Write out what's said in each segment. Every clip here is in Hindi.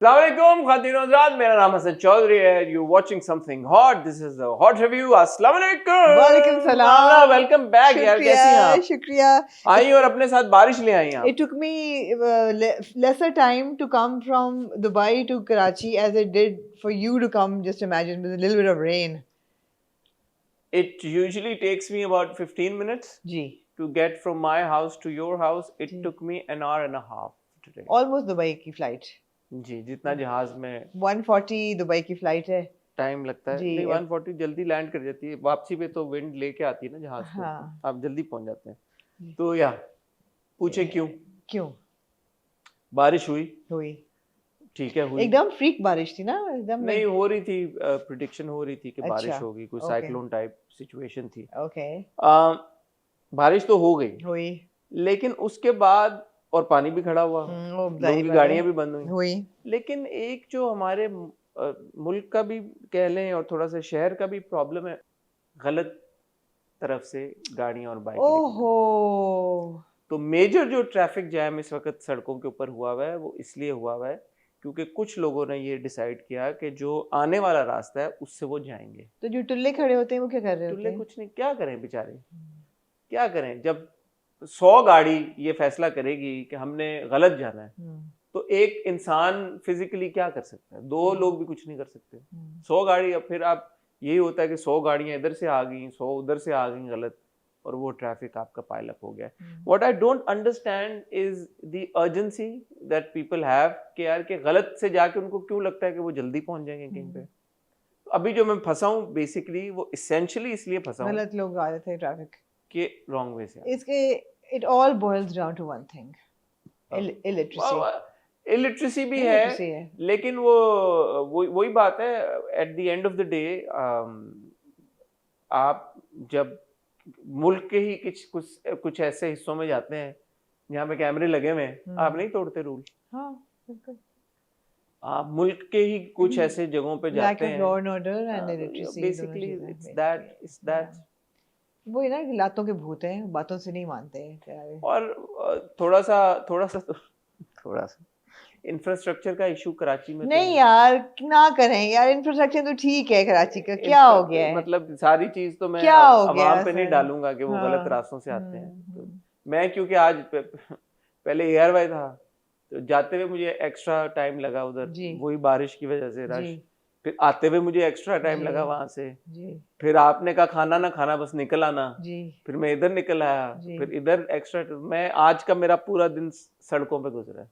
अस्सलामुअलैकुम ख़ातिन हज़रात, मेरा नाम हसन चौधरी है। You watching something hot, this is the hot review. अस्सलामुअलैकुम। वालेकुम सलाम। वेलकम बैक यार, कैसी हैं आप? शुक्रिया। आई और अपने साथ बारिश ले आई आप। It took me lesser time to come from Dubai to Karachi as it did for you to come, just imagine, with a little bit of rain. It usually takes me about 15 minutes जी to get from my house to your house. It जी took me an hour and a half today. Almost Dubai की फ्लाइट जी, जितना जहाज में 140 दुबई की फ्लाइट है टाइम लगता है। जी। नहीं, 140 जल्दी लैंड कर जाती है। वापसी पे तो विंड लेके आती है ना जहाज को, हाँ आप जल्दी पहुंच जाते हैं। तो या पूछे क्यों क्यों बारिश हुई? हुई ठीक है, हुई। एकदम फ्रीक बारिश थी ना, एकदम नहीं हो रही थी, प्रिडिक्शन हो रही थी कि अच्छा, बारिश होगी, कोई ओके साइक्लोन टाइप सिचुएशन थी। ओके बारिश तो हो गई, हुई लेकिन उसके बाद और पानी भी खड़ा हुआ, वो लोगों जाहिर की बात है गाड़ियां भी बंद हुई। हुई लेकिन एक जो हमारे मुल्क का भी कह लें और थोड़ा सा शहर का भी प्रॉब्लम है, गलत तरफ से गाड़ियां और बाइक। ओहो तो मेजर जो ट्रैफिक जैम इस वक्त सड़कों के ऊपर हुआ हुआ है वो इसलिए हुआ हुआ है क्योंकि कुछ लोगों ने ये डिसाइड किया कि जो आने वाला रास्ता है उससे वो जाएंगे। तो जो टुल्ले खड़े होते हैं वो क्या कर रहे होते टुल्ले हैं? कुछ नहीं, क्या करें बेचारे, क्या करें? जब 100 गाड़ी ये फैसला करेगी कि हमने गलत जाना है, तो एक इंसान फिजिकली क्या कर सकता है? 2 लोग भी कुछ नहीं कर सकते। 100 गाड़ी, अब फिर आप यही होता है कि 100 गाड़ियां इधर से आ गई, 100 उधर से आ गई गलत, और वो ट्रैफिक आपका पाइल अप हो गया। What I don't understand is the urgency that people have कि यार के गलत से जाके उनको क्यों लगता है कि वो जल्दी पहुंच जाएंगे कहीं पे। तो अभी जो मैं फंसा हूँ बेसिकली वो इसेंशियली इसलिए फंसा हूँ गलत लोग आ रहे थे ट्रैफिक कि रॉन्ग वे से। इसके it all boils down to one thing, illiteracy. Illiteracy भी है, लेकिन वो वही बात है। At the end of the day आप जब मुल्क के ही कुछ ऐसे हिस्सों में जाते हैं जहाँ पे कैमरे लगे हुए हैं, आप नहीं तोड़ते रूल। हाँ बिल्कुल। आप मुल्क के ही कुछ ऐसे जगहों पे जाते हैं, law and order and illiteracy, basically it's that वो है ना कि लातों के भूत हैं, बातों से नहीं मानते हैं। और थोड़ा सा इंफ्रास्ट्रक्चर का इशू कराची में नहीं यार ना करें यार, इंफ्रास्ट्रक्चर तो ठीक है कराची का, क्या हो गया है? मतलब सारी चीज तो मैं क्या हो गया अवाम पे नहीं डालूंगा कि वो गलत रास्तों से आते हैं। तो मैं क्योंकि आज पहले एयरवाई था तो जाते हुए मुझे एक्स्ट्रा टाइम लगा उधर, वही बारिश की वजह से रश। फिर आते हुए मुझे एक्स्ट्रा टाइम लगा वहां से। फिर आपने कहा खाना ना खाना, बस निकल आना। फिर मैं इधर निकल आया, फिर इधर एक्स्ट्रा। मैं आज का मेरा पूरा दिन सड़कों पे गुजरा।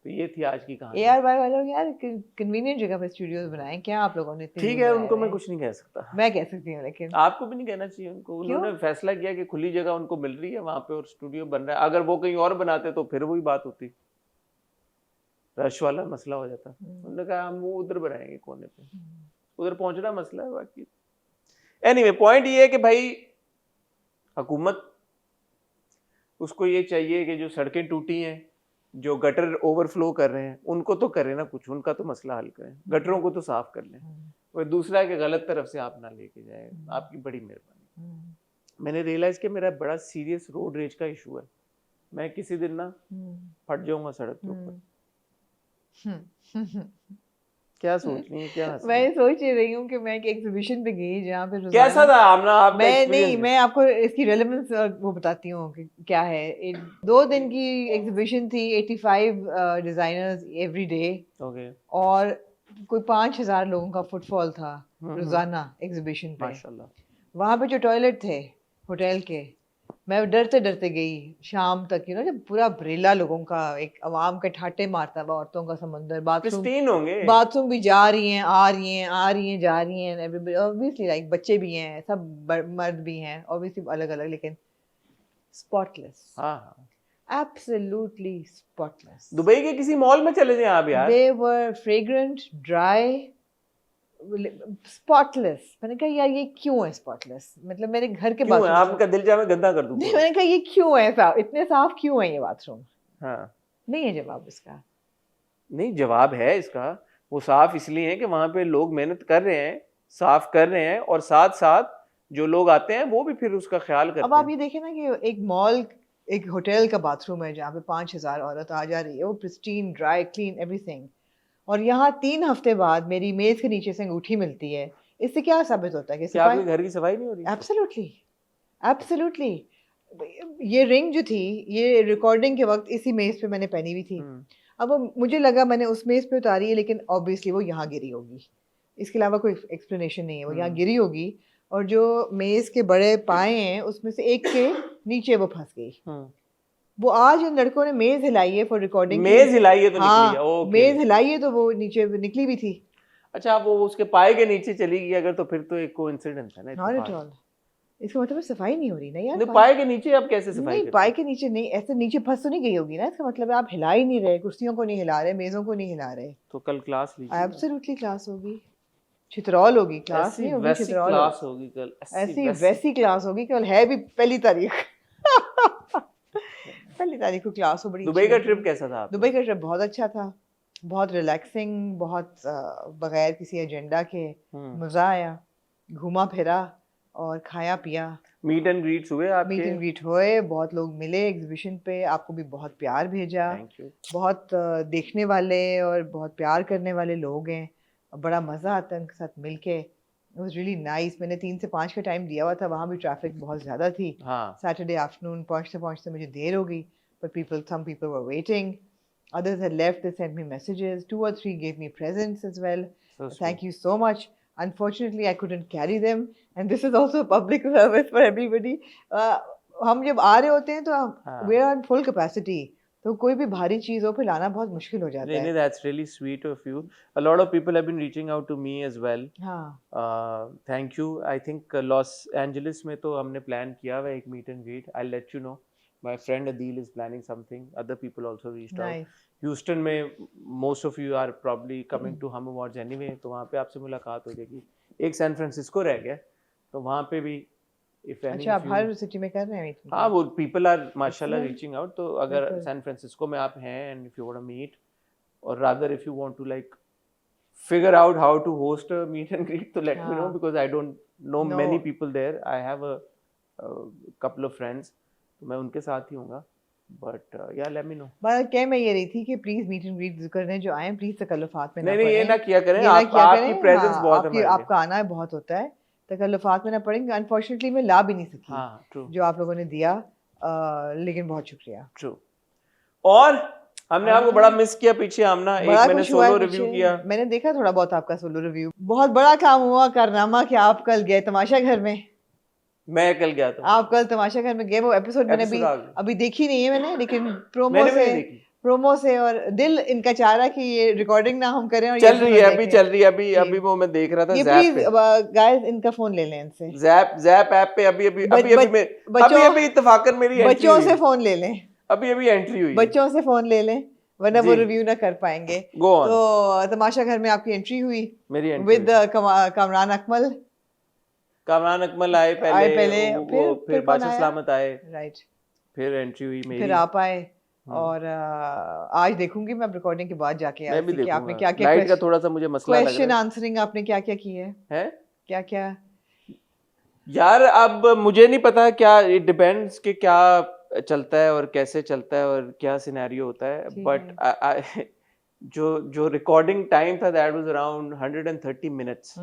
तो ये थी आज की कहानी। यार भाई वालों यार कन्वीनियंट जगह पे स्टूडियोज बनाए क्या आप लोगों ने? ठीक है, उनको मैं कुछ नहीं कह सकता। मैं कह सकती हूँ, लेकिन आपको भी नहीं कहना चाहिए उनको। उन्होंने फैसला किया कि खुली जगह उनको मिल रही है वहां पे और स्टूडियो बन रहा है। अगर वो कहीं और बनाते तो फिर वही बात होती, रश वाला मसला हो जाता। उन्होंने कहा हम वो उधर बनाएंगे कोने पे, उधर पहुंचना मसला है। बाकी एनीवे पॉइंट ये है कि भाई हुकूमत उसको ये चाहिए कि जो सड़कें टूटी हैं, जो गटर ओवरफ्लो कर रहे हैं, उनको तो करें ना कुछ, उनका तो मसला हल करें, गटरों को तो साफ कर लें। वो दूसरा है कि गलत तरफ से आप ना लेके जाए। आपकी बड़ी मेहरबानी। मैंने रियलाइज किया मेरा बड़ा सीरियस रोड रेज का इशू है। मैं किसी दिन ना फट जाऊंगा सड़क के ऊपर। क्या सोच रही है, क्या मैं सोच ही रही हूँ कि मैं एक एग्जीबिशन पे गई जहाँ पे कैसा था आमना आपका मैं नहीं, मैं आपको इसकी रेलेवेंस वो बताती हूँ कि क्या है। 2 दिन की एग्जीबिशन थी, 85 डिजाइनर्स एवरी डे, और कोई 5000 लोगों का फुटफॉल था रोजाना एग्जीबिशन पे। वहाँ पे जो टॉयलेट थे होटल के, मैं डरते डरते गई शाम तक, जब पूरा बरेला लोगों का, एक अवाम के ठाटे मारता हुआ, औरतों का समंदर, बाथरूम भी जा रही हैं आ रही हैं जा रही हैं, एवरीबॉडी ऑब्वियसली, लाइक बच्चे भी हैं, सब मर्द भी हैं ऑब्वियसली, अलग अलग, लेकिन स्पॉटलेस, एब्सोल्युटली स्पॉटलेस। दुबई के किसी मॉल में चले जाएं आप यार, दे वर फ्रेग्रेंट, ड्राई, स्पॉटलेस। मैंने कहा यार ये क्यों है स्पॉटलेस? मतलब मेरे घर के बाथरूम, आपका दिल चाहे मैं गंदा कर दूं। मैंने कहा ये क्यों है साफ, इतने साफ क्यों है ये बाथरूम? हाँ, नहीं है जवाब इसका। नहीं, जवाब है इसका। वो साफ इसलिए है कि वहां पे लोग मेहनत कर रहे हैं, साफ कर रहे हैं, और साथ साथ जो लोग आते हैं वो भी फिर उसका ख्याल करते हैं। अब आप ये देखें ना कि एक मॉल एक होटल का बाथरूम है जहाँ पे 5,000 औरत आ जा रही है, वो प्रिस्टीन, ड्राई, क्लीन, एवरीथिंग। और यहाँ 3 हफ्ते बाद मेरी मेज के नीचे से अंगूठी मिलती है। इससे क्या साबित होता है कि क्या सफाई? आपके घर की सफाई नहीं हो रही? Absolutely, absolutely. ये रिंग जो थी, ये रिकॉर्डिंग के वक्त इसी मेज पे मैंने पहनी हुई थी। अब मुझे लगा मैंने उस मेज पे उतारी है, लेकिन ऑब्वियसली वो यहाँ गिरी होगी, इसके अलावा कोई एक्सप्लेनेशन नहीं है। वो यहाँ गिरी होगी और जो मेज के बड़े पाए हैं उसमें से एक के नीचे वो फंस गई। वो आज इन लड़कों ने मेज हिलाई है फॉर रिकॉर्डिंग। मेज हिलाई है तो हाँ, निकली है। ओके, मेज हिलाई है तो वो नीचे निकली भी थी। अच्छा, वो उसके पाए के नीचे चली गई अगर, तो फिर तो एक कोइंसिडेंस है ना। Not at all. इसका मतलब सफाई नहीं हो रही ना यार। नहीं, पाए के नीचे आप कैसे सफाई नहीं, पाए के नीचे नहीं, ऐसे नीचे फंस तो नहीं गई होगी ना। इसका मतलब आप हिला ही नहीं रहे, कुर्सियों को नहीं हिला रहे, मेजों को नहीं हिला रहे। तो कल क्लास लीजिए। एब्सोल्युटली क्लास होगी, छितरौल होगी, क्लास नहीं होगी, छितरौल क्लास होगी कल। ऐसी वैसी क्लास होगी। कल है भी 1 तारीख। 1 तारीख को क्लास हो। बड़ी दुबई का ट्रिप कैसा था? दुबई का ट्रिप बहुत अच्छा था, बहुत रिलैक्सिंग, बहुत बगैर किसी एजेंडा के। मज़ा आया, घूमा फिरा और खाया पिया। मीट एंड ग्रीट्स हुए आपके? मीट एंड ग्रीट हुए, बहुत लोग मिले एग्जीबिशन पे। आपको भी बहुत प्यार भेजा। Thank you. बहुत देखने वाले और बहुत प्यार करने वाले लोग हैं। बड़ा मज़ा आता है उनके साथ मिलके। It was really nice. मैंने 3 से 5 का टाइम दिया हुआ था, वहाँ भी ट्रैफिक बहुत ज़्यादा थी। सैटरडे आफ्टरनून पहुँचते मुझे देर हो गई, but some people were waiting. Others had left, they sent me messages. 2 or 3 gave me presents as well. Thank you so much. Unfortunately, I couldn't carry them, and this is also a public service for everybody. हम जब आ रहे होते हैं तो we are on full capacity. तो कोई भी भारी चीज़ हो फिर लाना बहुत मुश्किल हो जाता है। That's really sweet of you. A lot of people have been reaching out to me as well. हाँ। Thank you. I think Los Angeles में तो हमने plan किया हुआ एक meet and greet. I'll let you know. My friend Adil is planning something. Other people also reached out. Houston में most of you are probably coming to Hum Awards anyway. तो वहाँ पे आपसे मुलाकात हो जाएगी। एक सैन फ्रांसिस्को रह गया, तो वहाँ पे भी if any अच्छा, आप हर सिटी में कर रहे हैं? हाँ, वो people are माशाल्लाह reaching out. तो अगर सैन फ्रांसिस्को में आप हैं and if you want to meet, or rather if you want to like figure out how to host a meet and greet, तो let me know because I don't know many people there. I have a couple of friends. तो मैं उनके साथ ही हूँगा, but yeah, let me know. बात क्या मैं ये रही थी कि प्लीज मीट एंड ग्रीट करने जो आए प्लीज तकल्लुफात में ना पड़ें। नहीं, ये ना किया करें। आपकी प्रेजेंस बहुत है, आपका आना बहुत होता है, तकल्लुफात में ना पड़ेंगे। अनफॉर्चुनेटली मैं ला भी नहीं सकी। हाँ, true. जो आप लोगों ने दिया, लेकिन बहुत शुक्रिया। True. और हमने आपको बड़ा मिस किया पीछे। आमना, एक मैंने सोलो रिव्यू किया। मैंने देखा थोड़ा बहुत आपका सोलो रिव्यू। बहुत बड़ा काम हुआ, कारनामा कि आप कल गए तमाशा घर में। मैं कल गया था। आप कल तमाशा घर में गए। वो एपिसोड मैंने अभी देखी नहीं है मैंने, लेकिन प्रोमो से और दिल इनका चाह रहा है कि ये रिकॉर्डिंग ना हम करें। और चल रही है अभी वो मैं देख रहा था। प्लीज गाइस इनका फोन ले लें इनसे। ज़ैप ऐप पे अभी इत्तेफाकन मेरी बच्चों से फोन ले लें। अभी एंट्री हुई। बच्चों से फोन ले लें वरना वो रिव्यू ना कर पाएंगे। तो तमाशा घर में आपकी एंट्री हुई विद कामरान अकमल। कामरान अकमल आए पहले फिर बादशाह सलामत आए, राइट। फिर एंट्री हुई मेरी, फिर आप आए। और आज देखूंगी मैं रिकॉर्डिंग के बाद जाके मैं भी कि आपने क्या क्या लाइट का थोड़ा सा मुझे मसला लग रहा है। क्वेश्चन आंसरिंग आपने क्या क्या किए हैं? क्या क्या यार, अब मुझे नहीं पता क्या, इट डिपेंड्स कि क्या चलता है और कैसे चलता है और क्या सिनेरियो होता है। बट जो रिकॉर्डिंग टाइम था दैट वाज अराउंड 130 मिनट्स।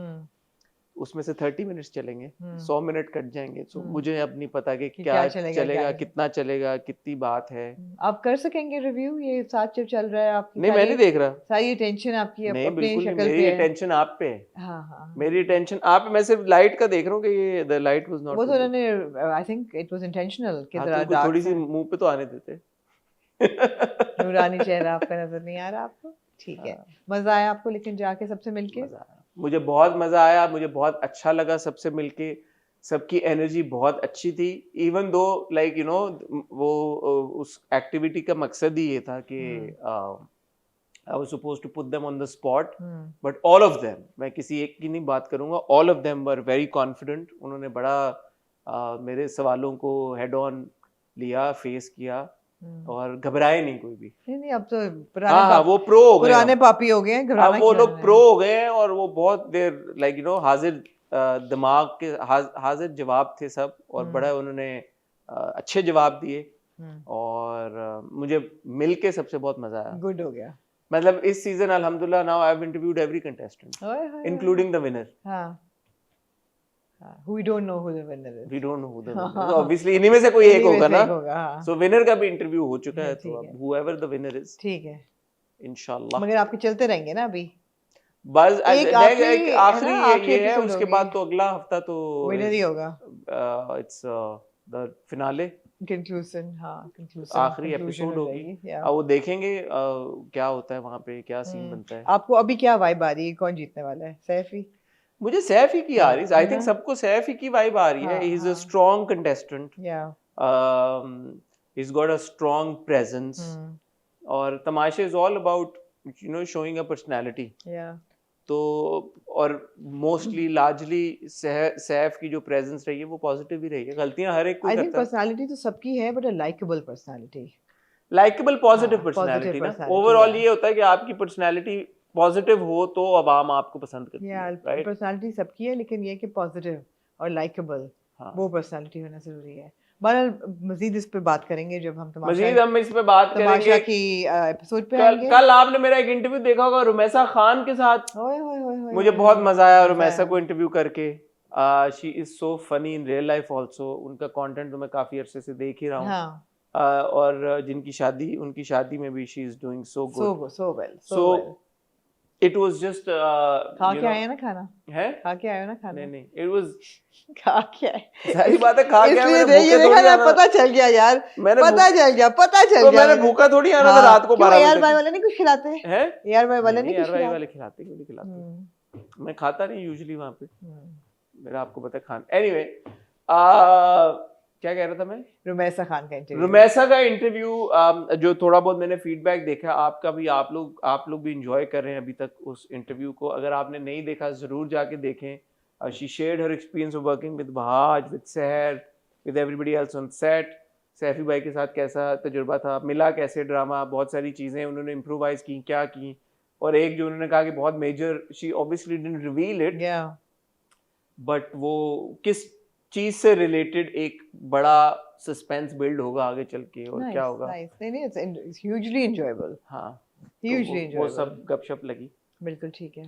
उसमें से 30 मिनट्स चलेंगे, 100 मिनट कट जाएंगे। तो मुझे अब नहीं पता कि क्या चलेगा, कितना चलेगा, कितनी बात है। आप कर सकेंगे रिव्यू? ये साथ जब चल रहा है आपकी? नहीं, मैं नहीं देख रहा। सारी टेंशन आपकी अपनी शक्ल पे है। मेरी टेंशन आप पे है। हाँ, मेरी टेंशन आप पे। मैं सिर्फ लाइट का देख रहा हूँ कि ये द लाइट वाज नॉट। वो तो उन्होंने I think it was intentional कि थोड़ी सी मुंह पे तो आने देते। नूरानी चेहरा आपका नजर नहीं आ रहा आपको? ठीक है। मजा आया आपको लेकिन जाके सबसे मिलके? मुझे बहुत मजा आया, मुझे बहुत अच्छा लगा सबसे मिलके। सबकी एनर्जी बहुत अच्छी थी। Even though like you know वो उस एक्टिविटी का मकसद ही ये था कि I was supposed to put them on the spot, but all of them, मैं किसी एक की नहीं बात करूंगा, all of them were very confident. उन्होंने बड़ा मेरे सवालों को हेड ऑन लिया, फेस किया और घबराए नहीं कोई भी। नहीं, अब तो वो प्रो हो गए, पुराने पापी हो गए हैं। अब वो लोग प्रो हो गए हैं और वो बहुत देर लाइक यू नो हाजिर दिमाग के हाजिर जवाब थे सब। और बड़ा उन्होंने अच्छे जवाब दिए। और मुझे मिल के सबसे बहुत मजा आया। गुड हो गया। मतलब इस सीजन अल्हम्दुलिल्लाह now I have interviewed every contestant including the winner. We don't know who the winner is. We don't know who the winner is. Obviously इन्हीं में से कोई एक होगा ना। So winner का भी इंटरव्यू हो चुका है, तो अब whoever the winner is, ठीक है इंशाल्लाह। मगर आपके चलते रहेंगे ना अभी? बस एक आखिरी ये है, उसके बाद तो अगला हफ्ता तो विनर ही होगा। It's the finale, conclusion, conclusion आखिरी एपिसोड होगी। वो देखेंगे क्या होता है वहाँ पे, क्या सीन बनता है। आपको अभी क्या वाइब आ रही है, कौन जीतने वाला है? सैफी? मुझे सैफ ही की आ रही है। आई थिंक सबको सैफ ही की वाइब आ रही है। He is a strong contestant, he is got a strong presence, और तमाशे is all about showing a personality. तो और मोस्टली लार्जली सैफ की जो प्रेजेंस रही है वो पॉजिटिव ही रही है। गलतियां हर एक कोई करता है। पर्सनालिटी तो सबकी है, but a likeable personality, likeable positive personality ना। ओवरऑल ये होता है कि आपकी पर्सनालिटी पॉजिटिव हो तो आवाम आपको पसंद करती है, राइट? पर्सनालिटी सबकी है, लेकिन ये कि पॉजिटिव और लाइकेबल, वो पर्सनालिटी होना जरूरी है। बहरहाल मजीद इस पे बात करेंगे जब हम हम इस पे बात करेंगे की एपिसोड पे आएंगे। कल आपने मेरा एक इंटरव्यू देखा होगा रुमैसा खान के साथ। मुझे बहुत मजा आया रुमैसा को इंटरव्यू करके। She is so funny in real life also. उनका कंटेंट तो मैं काफी अरसे से देख ही रहा हूँ। और उनकी शादी में भी she is doing so good, so well. It was just खा के आए ना खाना है, खा के आए ना खाना? नहीं it was खा के आए। सारी बातें खा के आए। पता चल गया यार, पता चल गया। तो मैंने भूखा थोड़ी आना था रात को 12 बजे। यार भाई वाले नहीं कुछ खिलाते हैं? यार भाई वाले नहीं कुछ वाले खिलाते, क्यों नहीं खिलाते? मैं खाता नहीं यूजुअली वहां पे, मेरा आपको पता है खान। एनीवे क्या कह रहा था मैं? रुमैसा खान का इंटरव्यू जो थोड़ा बहुत मैंने फीडबैक देखा, आपका भी आप लोग भी एंजॉय कर रहे हैं अभी तक उस इंटरव्यू को। अगर आपने नहीं देखा जरूर जाके देखें। She shared her experience of working with Wahaj, with Sehar, with everybody else on set. Saifi भाई के साथ कैसा तजुर्बा था, मिला कैसे ड्रामा, बहुत सारी चीजें उन्होंने इम्प्रोवाइज की, क्या की। और एक जो उन्होंने कहा कि बहुत major, she obviously didn't reveal it, but वो किस चीज से रिलेटेड एक बड़ा सस्पेंस बिल्ड होगा आगे चल के, और क्या होगा। it's hugely enjoyable. hugely enjoyable. वो सब गपशप लगी। बिल्कुल ठीक है।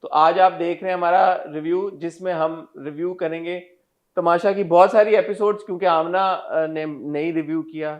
तो आज आप देख रहे हैं हमारा रिव्यू, जिसमें हम रिव्यू करेंगे तमाशा की बहुत सारी एपिसोड्स, क्योंकि आमना ने नहीं रिव्यू किया।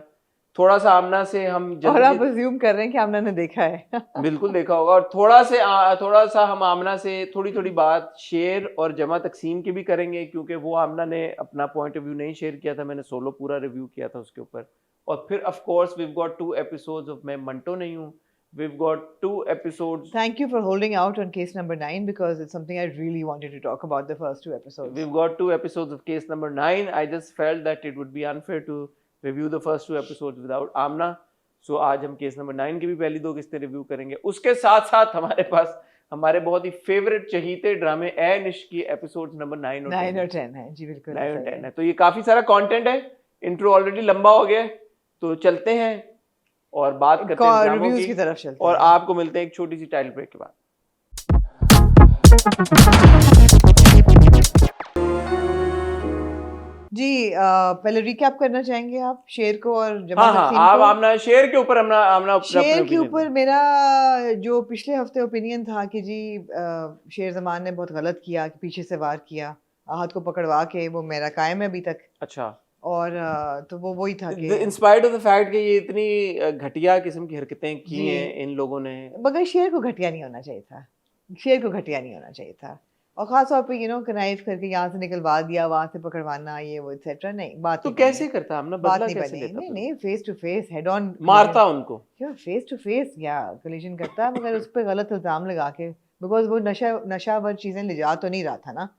थोड़ा सा आमना से हम और आप अज्यूम कर रहे हैं कि आमना ने देखा है। बिल्कुल देखा होगा। और थोड़ा सा हम आमना से थोड़ी बात शेयर और जमा तकसीम की भी करेंगे, क्योंकि वो आमना ने अपना पॉइंट ऑफ व्यू नहीं शेयर किया था, मैंने सोलो पूरा रिव्यू किया था उसके ऊपर। और फिर of course we have got 2 episodes of मैं मंटो नहीं हूँ। We've got 2 episodes. Thank you for holding out on case number 9, because it's something I really wanted to talk about, the first 2 episodes. We've got 2 episodes of case number 9. I just felt that it would be unfair to review the first 2 episodes without Amna. So आज हम केस नंबर 9 की भी पहली 2 किस्तें रिव्यू करेंगे। उसके साथ साथ हमारे पास हमारे बहुत ही फेवरेट चहीते ड्रामे ए निश की एपिसोड्स नंबर 9 और 10 है। जी बिल्कुल 9 और 10 है। तो ये काफी सारा कंटेंट है। इंट्रो ऑलरेडी लंबा हो गया, तो चलते हैं और बात करते हैं रिव्यूज की तरफ चलते हैं। और आपको मिलते हैं एक छोटी सी टाइटल ब्रेक के बाद। जी पहले रिकैप करना चाहेंगे आप शेर को और आप अपना शेर के ऊपर शेर के ऊपर मेरा जो पिछले हफ्ते ओपिनियन था कि जी शेर जमान ने बहुत गलत किया कि पीछे से वार किया, आहत को पकड़वा के, वो मेरा कायम है अभी तक। अच्छा। और तो वो वही था कि in spite of the fact कि ये इतनी घटिया किस्म की हरकतें की हैं इन लोगों ने, मगर शेर को घटिया नहीं होना चाहिए था, शेर को घटिया नहीं होना चाहिए था। और खास तौर पे कनाइफ करके यहाँ से निकलवा दिया, वहां से पकड़वाना, ये वो एक्सेट्रा, नहीं बात तो कैसे करता हमने बात नहीं बनी। नहीं face to face head on मारता उनको, क्या फेस टू फेस या कोलिजन करता, मगर उस पर गलत इल्जाम लगा के, बिकॉज वो नशावर चीजें ले जा तो नहीं रहा था ना,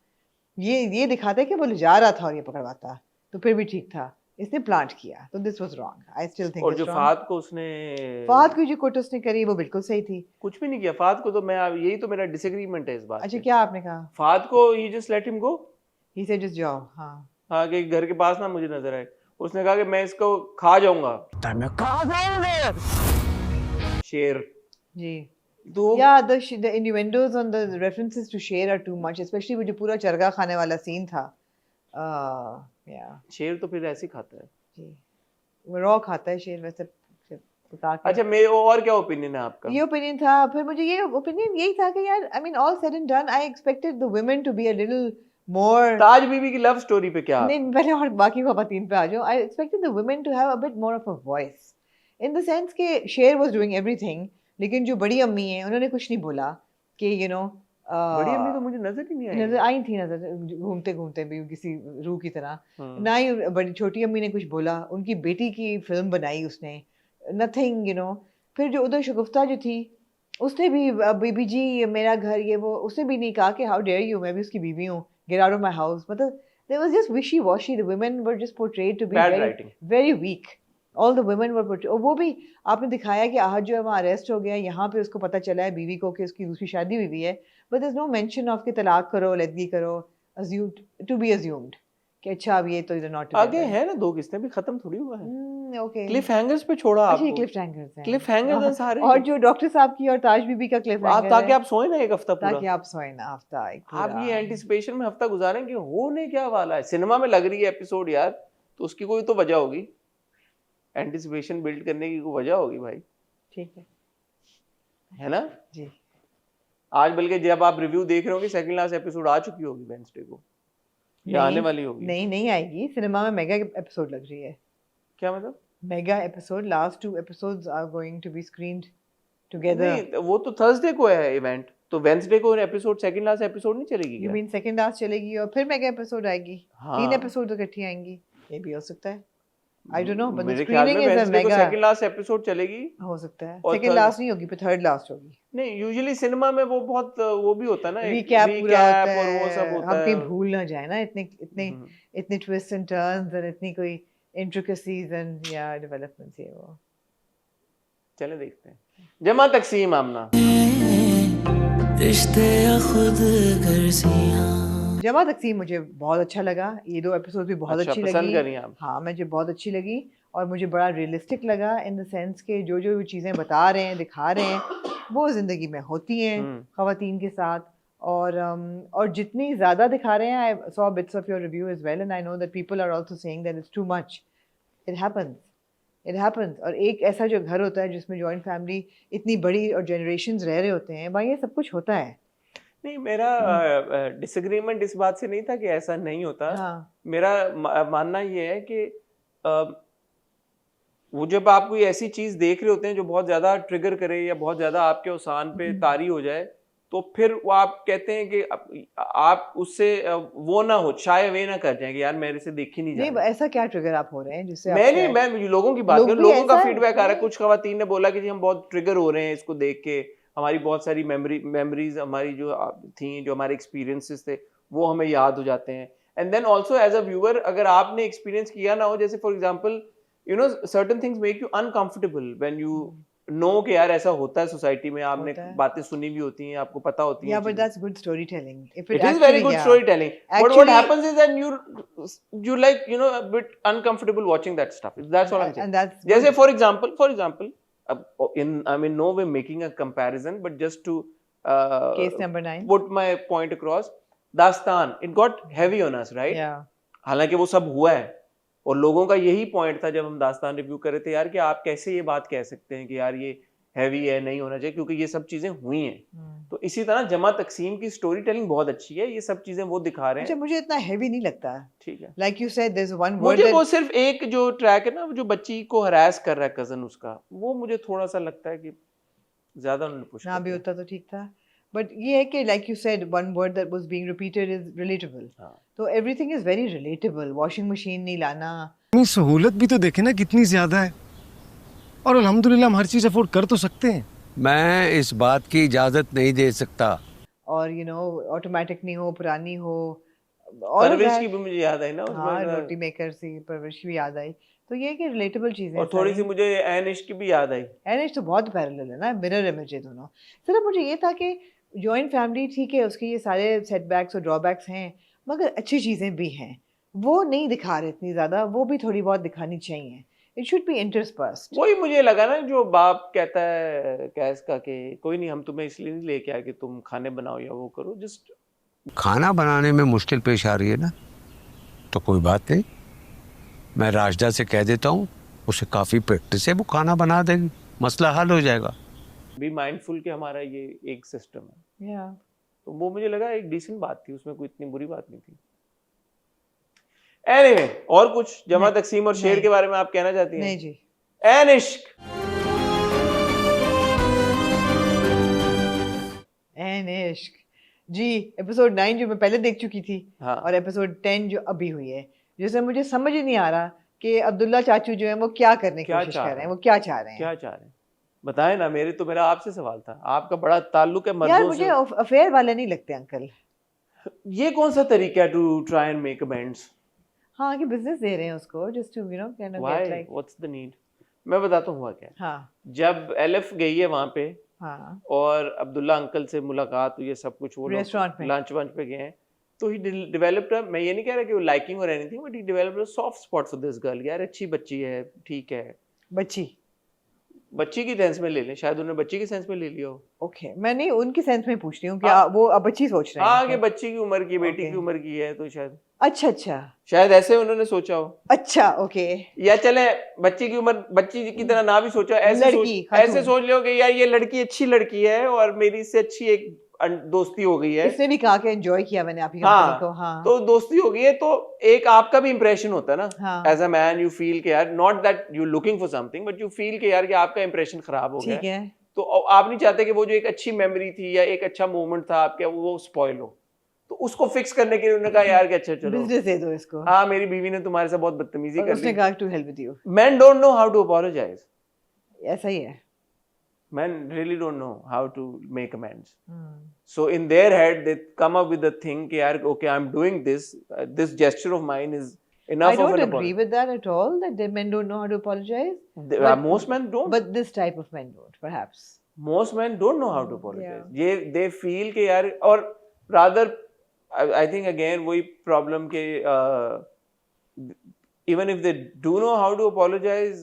ये दिखाते कि वो ले जा रहा था और ये पकड़वाता, तो फिर भी ठीक था। इसने प्लांट किया, तो this was wrong. I still think. और जो फात की जो कोट उसने करी वो बिल्कुल सही थी। कुछ भी नहीं किया फात को, तो मैं यही तो मेरा डिसएग्रीमेंट है इस बात। अच्छा क्या आपने कहा? फात को ही just let him go, he said just जाओ। हाँ कि घर के पास ना मुझे नजर आए। उसने कहा कि मैं इसको खा जाऊंगा। मैं खा जाऊंगा शेर जी। Yeah, the innuendos on the references to शेर are too much, especially वो जो पूरा चरगा खाने वाला सीन था। शेर तो फिर ऐसे ही खाता है जी। रॉ खाता है शेर वैसे पका के। अच्छा, मेरे और क्या ओपिनियन है आपका? ये ओपिनियन था, फिर मुझे ये ओपिनियन यही था कि यार I mean all said and done I expected the women to be a little more. Taj Bibi की लव स्टोरी पे क्या? नहीं, पहले और बाकी खवातीन पे आ जाओ। I expected the women to have a bit more of a voice in the sense के शेर वाज डूइंग एवरीथिंग, लेकिन जो बड़ी अम्मी है उन्होंने कुछ नहीं बोला कि यू नो बड़ी अम्मी तो मुझे नजर ही नहीं आई। नजर आई थी, नजर घूमते घूमते भी किसी रूह की तरह। ना ही बड़ी छोटी अम्मी ने कुछ बोला, उनकी बेटी की फिल्म बनाई उसने, नथिंग यू नो। फिर जो उधर शगुफ्ता जो थी उसने भी बीबी जी मेरा घर ये वो, उसने भी नहीं कहा कि हाउ डेयर यू, मैं भी उसकी बीवी हूँ, get out of my house. मतलब there was just wishy washy, the women were just portrayed to be Bad very writing. very weak. All the women were portrayed, और वो भी आपने दिखाया कि आहद जो है वहाँ अरेस्ट हो गया, यहाँ पे उसको पता चला है बीवी को कि उसकी दूसरी शादी हुई हुई है, but there's no mention of कि तलाक करो, लेदगी करो, assumed to be assumed कि अच्छा अब ये तो इधर नॉट आगे है ना 2 किस्तें भी खत्म थोड़ी हुआ है। ओके, क्लिफ हैंगर्स पे छोड़ा अच्छा ये आपको। क्लिफ हैंगर्स हैं, क्लिफ हैंगर्स हैं सारे। और जो डॉक्टर साहब की और ताज बीबी का क्लिफ आप हैंगर ताकि है आप सोए ना एक हफ्ता पूरा, ताकि आप सोए ना हफ्ता एक पूरा। आप ये एंटिसिपेशन में हफ्ता गुजारें कि होने क्या वाला है। सिनेमा में लग रही है एपिसोड यार, तो उसकी कोई तो वजह होगी, एंटिसिपेशन बिल्ड करने की कोई वजह होगी भाई। ठीक है ना जी। आज बल्कि जब आप रिव्यू देख रहे होंगे सेकंड लास्ट एपिसोड आ चुकी होगी वेडनेसडे को, या आने वाली होगी। नहीं आएगी, सिनेमा में मेगा एपिसोड लग रही है। क्या मतलब? Mega episode, last 2 episodes are going to be screened together. नहीं, वो तो थर्सडे को है इवेंट, तो वेडनेसडे को एपिसोड सेकंड लास्ट एपिसोड नहीं चलेगी क्या? यू मीन सेकंड लास्ट चलेगी और फिर मेगा एपिसोड आएगी? हाँ। 3 एपिसोड तो इकट्ठी आएंगी, ये भी हो सकता है। I don't know, but the मेरे ख्याल में स्क्रीनिंग इज अ वेडनेसडे को मेगा। सेकंड लास्ट एपिसोड चलेगी। हो सकता है और सेकंड लास्ट नहीं होगी, फिर थर्ड लास्ट होगी। नहीं, यूजुअली सिनेमा में वो बहुत वो भी होता है ना, रिकैप पूरा होता और वो सब है, होता हम है। कहीं भूल ना जाए ना इतने इतने इतने ट्विस्ट एंड टर्न्स और इतनी कोई इंट्रिकेसीज एंड या डेवलपमेंट्स ये वो। चले देखते हैं। जमा तकसीम आमना रिश्ते खुद गर्जियां। जमा तकसीम मुझे बहुत अच्छा लगा, ये 2 एपिसोड भी बहुत अच्छा, अच्छी पसंद लगी। करी आप? हाँ मुझे बहुत अच्छी लगी और मुझे बड़ा रियलिस्टिक लगा इन द सेंस के जो जो चीज़ें बता रहे हैं दिखा रहे हैं वो ज़िंदगी में होती हैं ख़वातीन के साथ। और जितनी ज़्यादा दिखा रहे हैं, I saw bits of your review as well and I know that people are also saying that it's too much. It happens. और एक ऐसा जो घर होता है जिसमें जॉइंट फैमिली इतनी बड़ी और जनरेशन्स रह रहे होते हैं, वहाँ ये सब कुछ होता है। नहीं, मेरा डिसएग्रीमेंट इस बात से नहीं था कि ऐसा नहीं होता। हाँ। मेरा मानना ये है कि वो जब आप कोई ऐसी चीज देख रहे होते हैं जो बहुत ज्यादा ट्रिगर करे या बहुत ज्यादा आपके उसान पे तारी हो जाए, तो फिर वो आप कहते हैं कि आप उससे वो ना हो, शाये वे ना कर जाए कि यार मेरे से देखी नहीं नहीं, जा ऐसा क्या ट्रिगर आप हो रहे हैं जिससे मैं लोगों की बात लोग कर, भी लोगों का ऐसा फीडबैक आ रहा है। है। कुछ खवातीन ने बोला कि जी हम बहुत ट्रिगर हो रहे हैं इसको देख के, हमारी बहुत सारी मेमोरीज हमारी जो थी, जो हमारे एक्सपीरियंसेस थे वो हमें याद हो जाते हैं। And then also as a viewer, अगर आपने एक्सपीरियंस किया ना हो, जैसे for example you know certain things make you uncomfortable when you know कि यार ऐसा होता है सोसाइटी में, आपने बातें सुनी भी होती हैं, आपको पता होती हैं। Yeah, but that's good storytelling. If it is very good storytelling. But what happens is that you like, you know, a bit uncomfortable watching that stuff. That's all I'm saying. And that's जैसे for example, I'm in no way making a comparison, but just to case number 9 put my point across. दास्तान, it got heavy on us, right? Yeah. हालांकि वो सब हुआ है और लोगों का यही पॉइंट था जब हम दास्तान रिव्यू कर रहे थे यार कि आप कैसे ये बात कह सकते हैं कि यार ये हैवी है, नहीं होना चाहिए, क्योंकि ये सब चीजें हुई हैं। तो इसी तरह जमा तकसीम की स्टोरी टेलिंग बहुत अच्छी है, ये सब चीजें वो दिखा रहे हैं। अच्छा, मुझे इतना हैवी नहीं लगता। ठीक है, like you said there is one word, मुझे वो सिर्फ एक जो ट्रैक है ना, जो बच्ची को हरास कर रहा है कजन उसका, वो मुझे थोड़ा सा लगता है कि ज्यादा उन्होंने पुश ना भी होता तो ठीक था। बट ये है कि like you said one word that was being repeated is relatable. तो everything is very relatable. Washing machine नहीं लाना, इतनी सहूलत भी तो देखे ना कितनी ज्यादा है, और अल्हम्दुलिल्लाह हम हर चीज अफोर्ड कर तो सकते हैं। मैं इस बात की इजाजत नहीं दे सकता। और यू नो ऑटोमेटिक नहीं हो, पुरानी हो। परवरिश की भी मुझे याद आई ना उसमें। हाँ, रोटी मेकर से परवरिश भी याद आई। तो ये कि रिलेटेबल चीजें। और थोड़ी सी मुझे एनिश की भी याद आई। एनिश तो बहुत पैरेलल है ना, मिरर इमेज है दोनों। सिर्फ मुझे ये था कि जॉइंट फैमिली ठीक है, उसके ये सारे सेटबैक्स और ड्रॉबैक्स हैं, मगर अच्छी चीज़ें भी हैं, वो नहीं दिखा रहे इतनी ज़्यादा, वो भी थोड़ी बहुत दिखानी चाहिए। It should be interspersed. वही मुझे लगा ना, जो बाप कहता है कैस का कि कोई नहीं, हम तुम्हें इसलिए नहीं लेके आए कि तुम खाने बनाओ या वो करो, जस्ट खाना बनाने में मुश्किल पेश आ रही है ना, तो कोई बात नहीं, मैं राजदा से कह देता हूँ उसे काफी प्रैक्टिस है, वो खाना बना देगी, मसला हल हो जाएगा। बी माइंडफुल कि हमारा ये एक सिस्टम है। Yeah. तो वो मुझे लगा एक डिसेंट बात थी, उसमें कोई इतनी बुरी बात नहीं थी। Anyway, और कुछ जमा नहीं, तकसीम और शेर नहीं। के बारे में आप कहना चाहती हैं? नहीं जी। ऐन इश्क। एन इश्क जी, एपिसोड 9 जो मैं पहले देख चुकी थी, हाँ। और एपिसोड 10 जो अभी हुई है, जिसमें मुझे समझ ही नहीं आ रहा कि अब्दुल्ला चाचू जो है वो क्या करने की कोशिश कर रहे हैं, वो क्या चाह रहे हैं। क्या चाह रहे हैं बताएं ना। मेरा आपसे सवाल था, आपका बड़ा ताल्लुक है यार मर्दों मुझे से। अफेयर वाले नहीं लगते अंकल। ये कौन सा तरीका है to try and make amends? हाँ, कि बिजनेस दे रहे हैं उसको, just to you know kind of get why, like. What's the need? मैं बताता हूँ हुआ क्या है। हाँ जब एलिफ गई है वहां पे हाँ और अब्दुल्ला अंकल से मुलाकात हुई है, सब कुछ, वो रेस्टोरेंट में। लंच वंच पे गए हैं, तो ही डेवलप्ड, मैं ये नहीं कह रहा कि वो लाइकिंग और anything, but he developed a soft spot for this girl. यार अच्छी बच्ची है, ठीक है, बच्ची की सेंस में ले लें, शायद उन्होंने बच्ची के सेंस में ले लिया हो। ओके, मैं नहीं उनकी सेंस में पूछ रही हूँ कि हाँ। वो अब अच्छी सोच रहे हैं। हाँ, कि बच्ची की उम्र की, बेटी Okay. की उम्र की है, तो अच्छा शायद ऐसे उन्होंने सोचा हो। अच्छा ओके। या चले बच्ची की उम्र बच्ची की तरह ना भी सोचा, लड़की, ऐसे सोच लो कि यार ये लड़की अच्छी लड़की है और मेरी इससे अच्छी एक दोस्ती हो गई है। इसने भी कहा कि एंजॉय किया मैंने आपकी हाँ, कंपनी को। हाँ तो दोस्ती हो गई है, तो एक आपका भी इंप्रेशन होता है ना, हाँ। As a man you feel के यार, not that you looking for something, but you feel के यार कि आपका इंप्रेशन खराब हो गया ठीक है। तो आप नहीं चाहते कि वो जो एक अच्छी मेमोरी थी या एक अच्छा मोमेंट था आपके, वो स्पॉइल हो। तो उसको फिक्स करने के लिए उन्होंने कहा यार कि अच्छा चलो बिजनेस दे दो इसको। हाँ, मेरी बीवी ने तुम्हारे साथ बहुत बदतमीजी और कर उसने दी। कहा to help with you. Men don't know how to apologize. ऐसा ही है। Men really don't know how to make amends. So in their head, they come up with the thing कि यार okay, I'm doing this. This gesture of mine is enough I of don't an agree apology. with that at all. That the men don't know how to apologize. Most men don't. But this type of men don't, perhaps. Most men don't know how to apologize. They feel कि यार, और rather I think again वही problem के even if they do know how to apologize,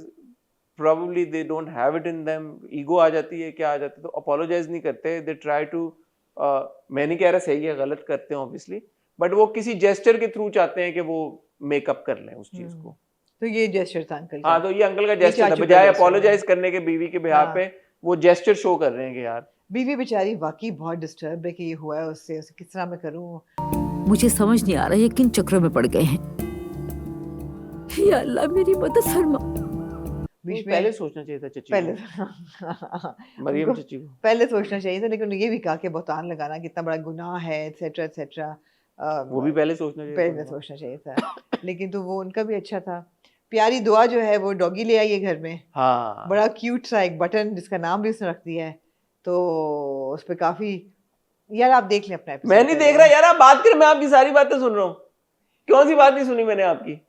probably they don't have it in them. ego आ जाती है, क्या आ जाती है, तो apologize नहीं करते। They try to मैं नहीं कह रहा सही है, गलत करते हैं obviously, but वो किसी gesture के थ्रू चाहते हैं कि वो मेकअप कर लें उस चीज को। तो ये जेस्चर था अंकल का। हाँ, तो ये अंकल का ये gesture था, चाचू का बजाय gesture apologize करने के बीवी के बिहाफ हाँ। पे वो gesture शो कर रहे हैं कि यार बीवी बेचारी वाकई बहुत डिस्टर्ब है कि ये हुआ है उससे, उसे किस तरह मैं करूँ। मुझे समझ नहीं आ रहा ये किन चक्रों में पड़ गए हैं। या अल्लाह मेरी मदद फरमा। बीच में पहले सोचना चाहिए था चची पहले को, मरियम चची को। पहले सोचना चाहिए था, लेकिन ये भी कहा कि बहतान लगाना कितना बड़ा गुनाह है, एटसेट्रा एटसेट्रा। वो भी पहले सोचना चाहिए पहले सोचना चाहिए था। लेकिन तो वो उनका भी अच्छा था। प्यारी दुआ जो है वो डॉगी ले आई है घर में। हाँ, बड़ा क्यूट सा एक बटन जिसका नाम भी उसने रख दिया है, तो उस पे काफी, यार आप देख लें अपना episode। मैं नहीं देख रहा यार, आप बात करें, मैं आपकी सारी बातें सुन रहा हूँ। कौन सी बात नहीं सुनी मैंने आपकी?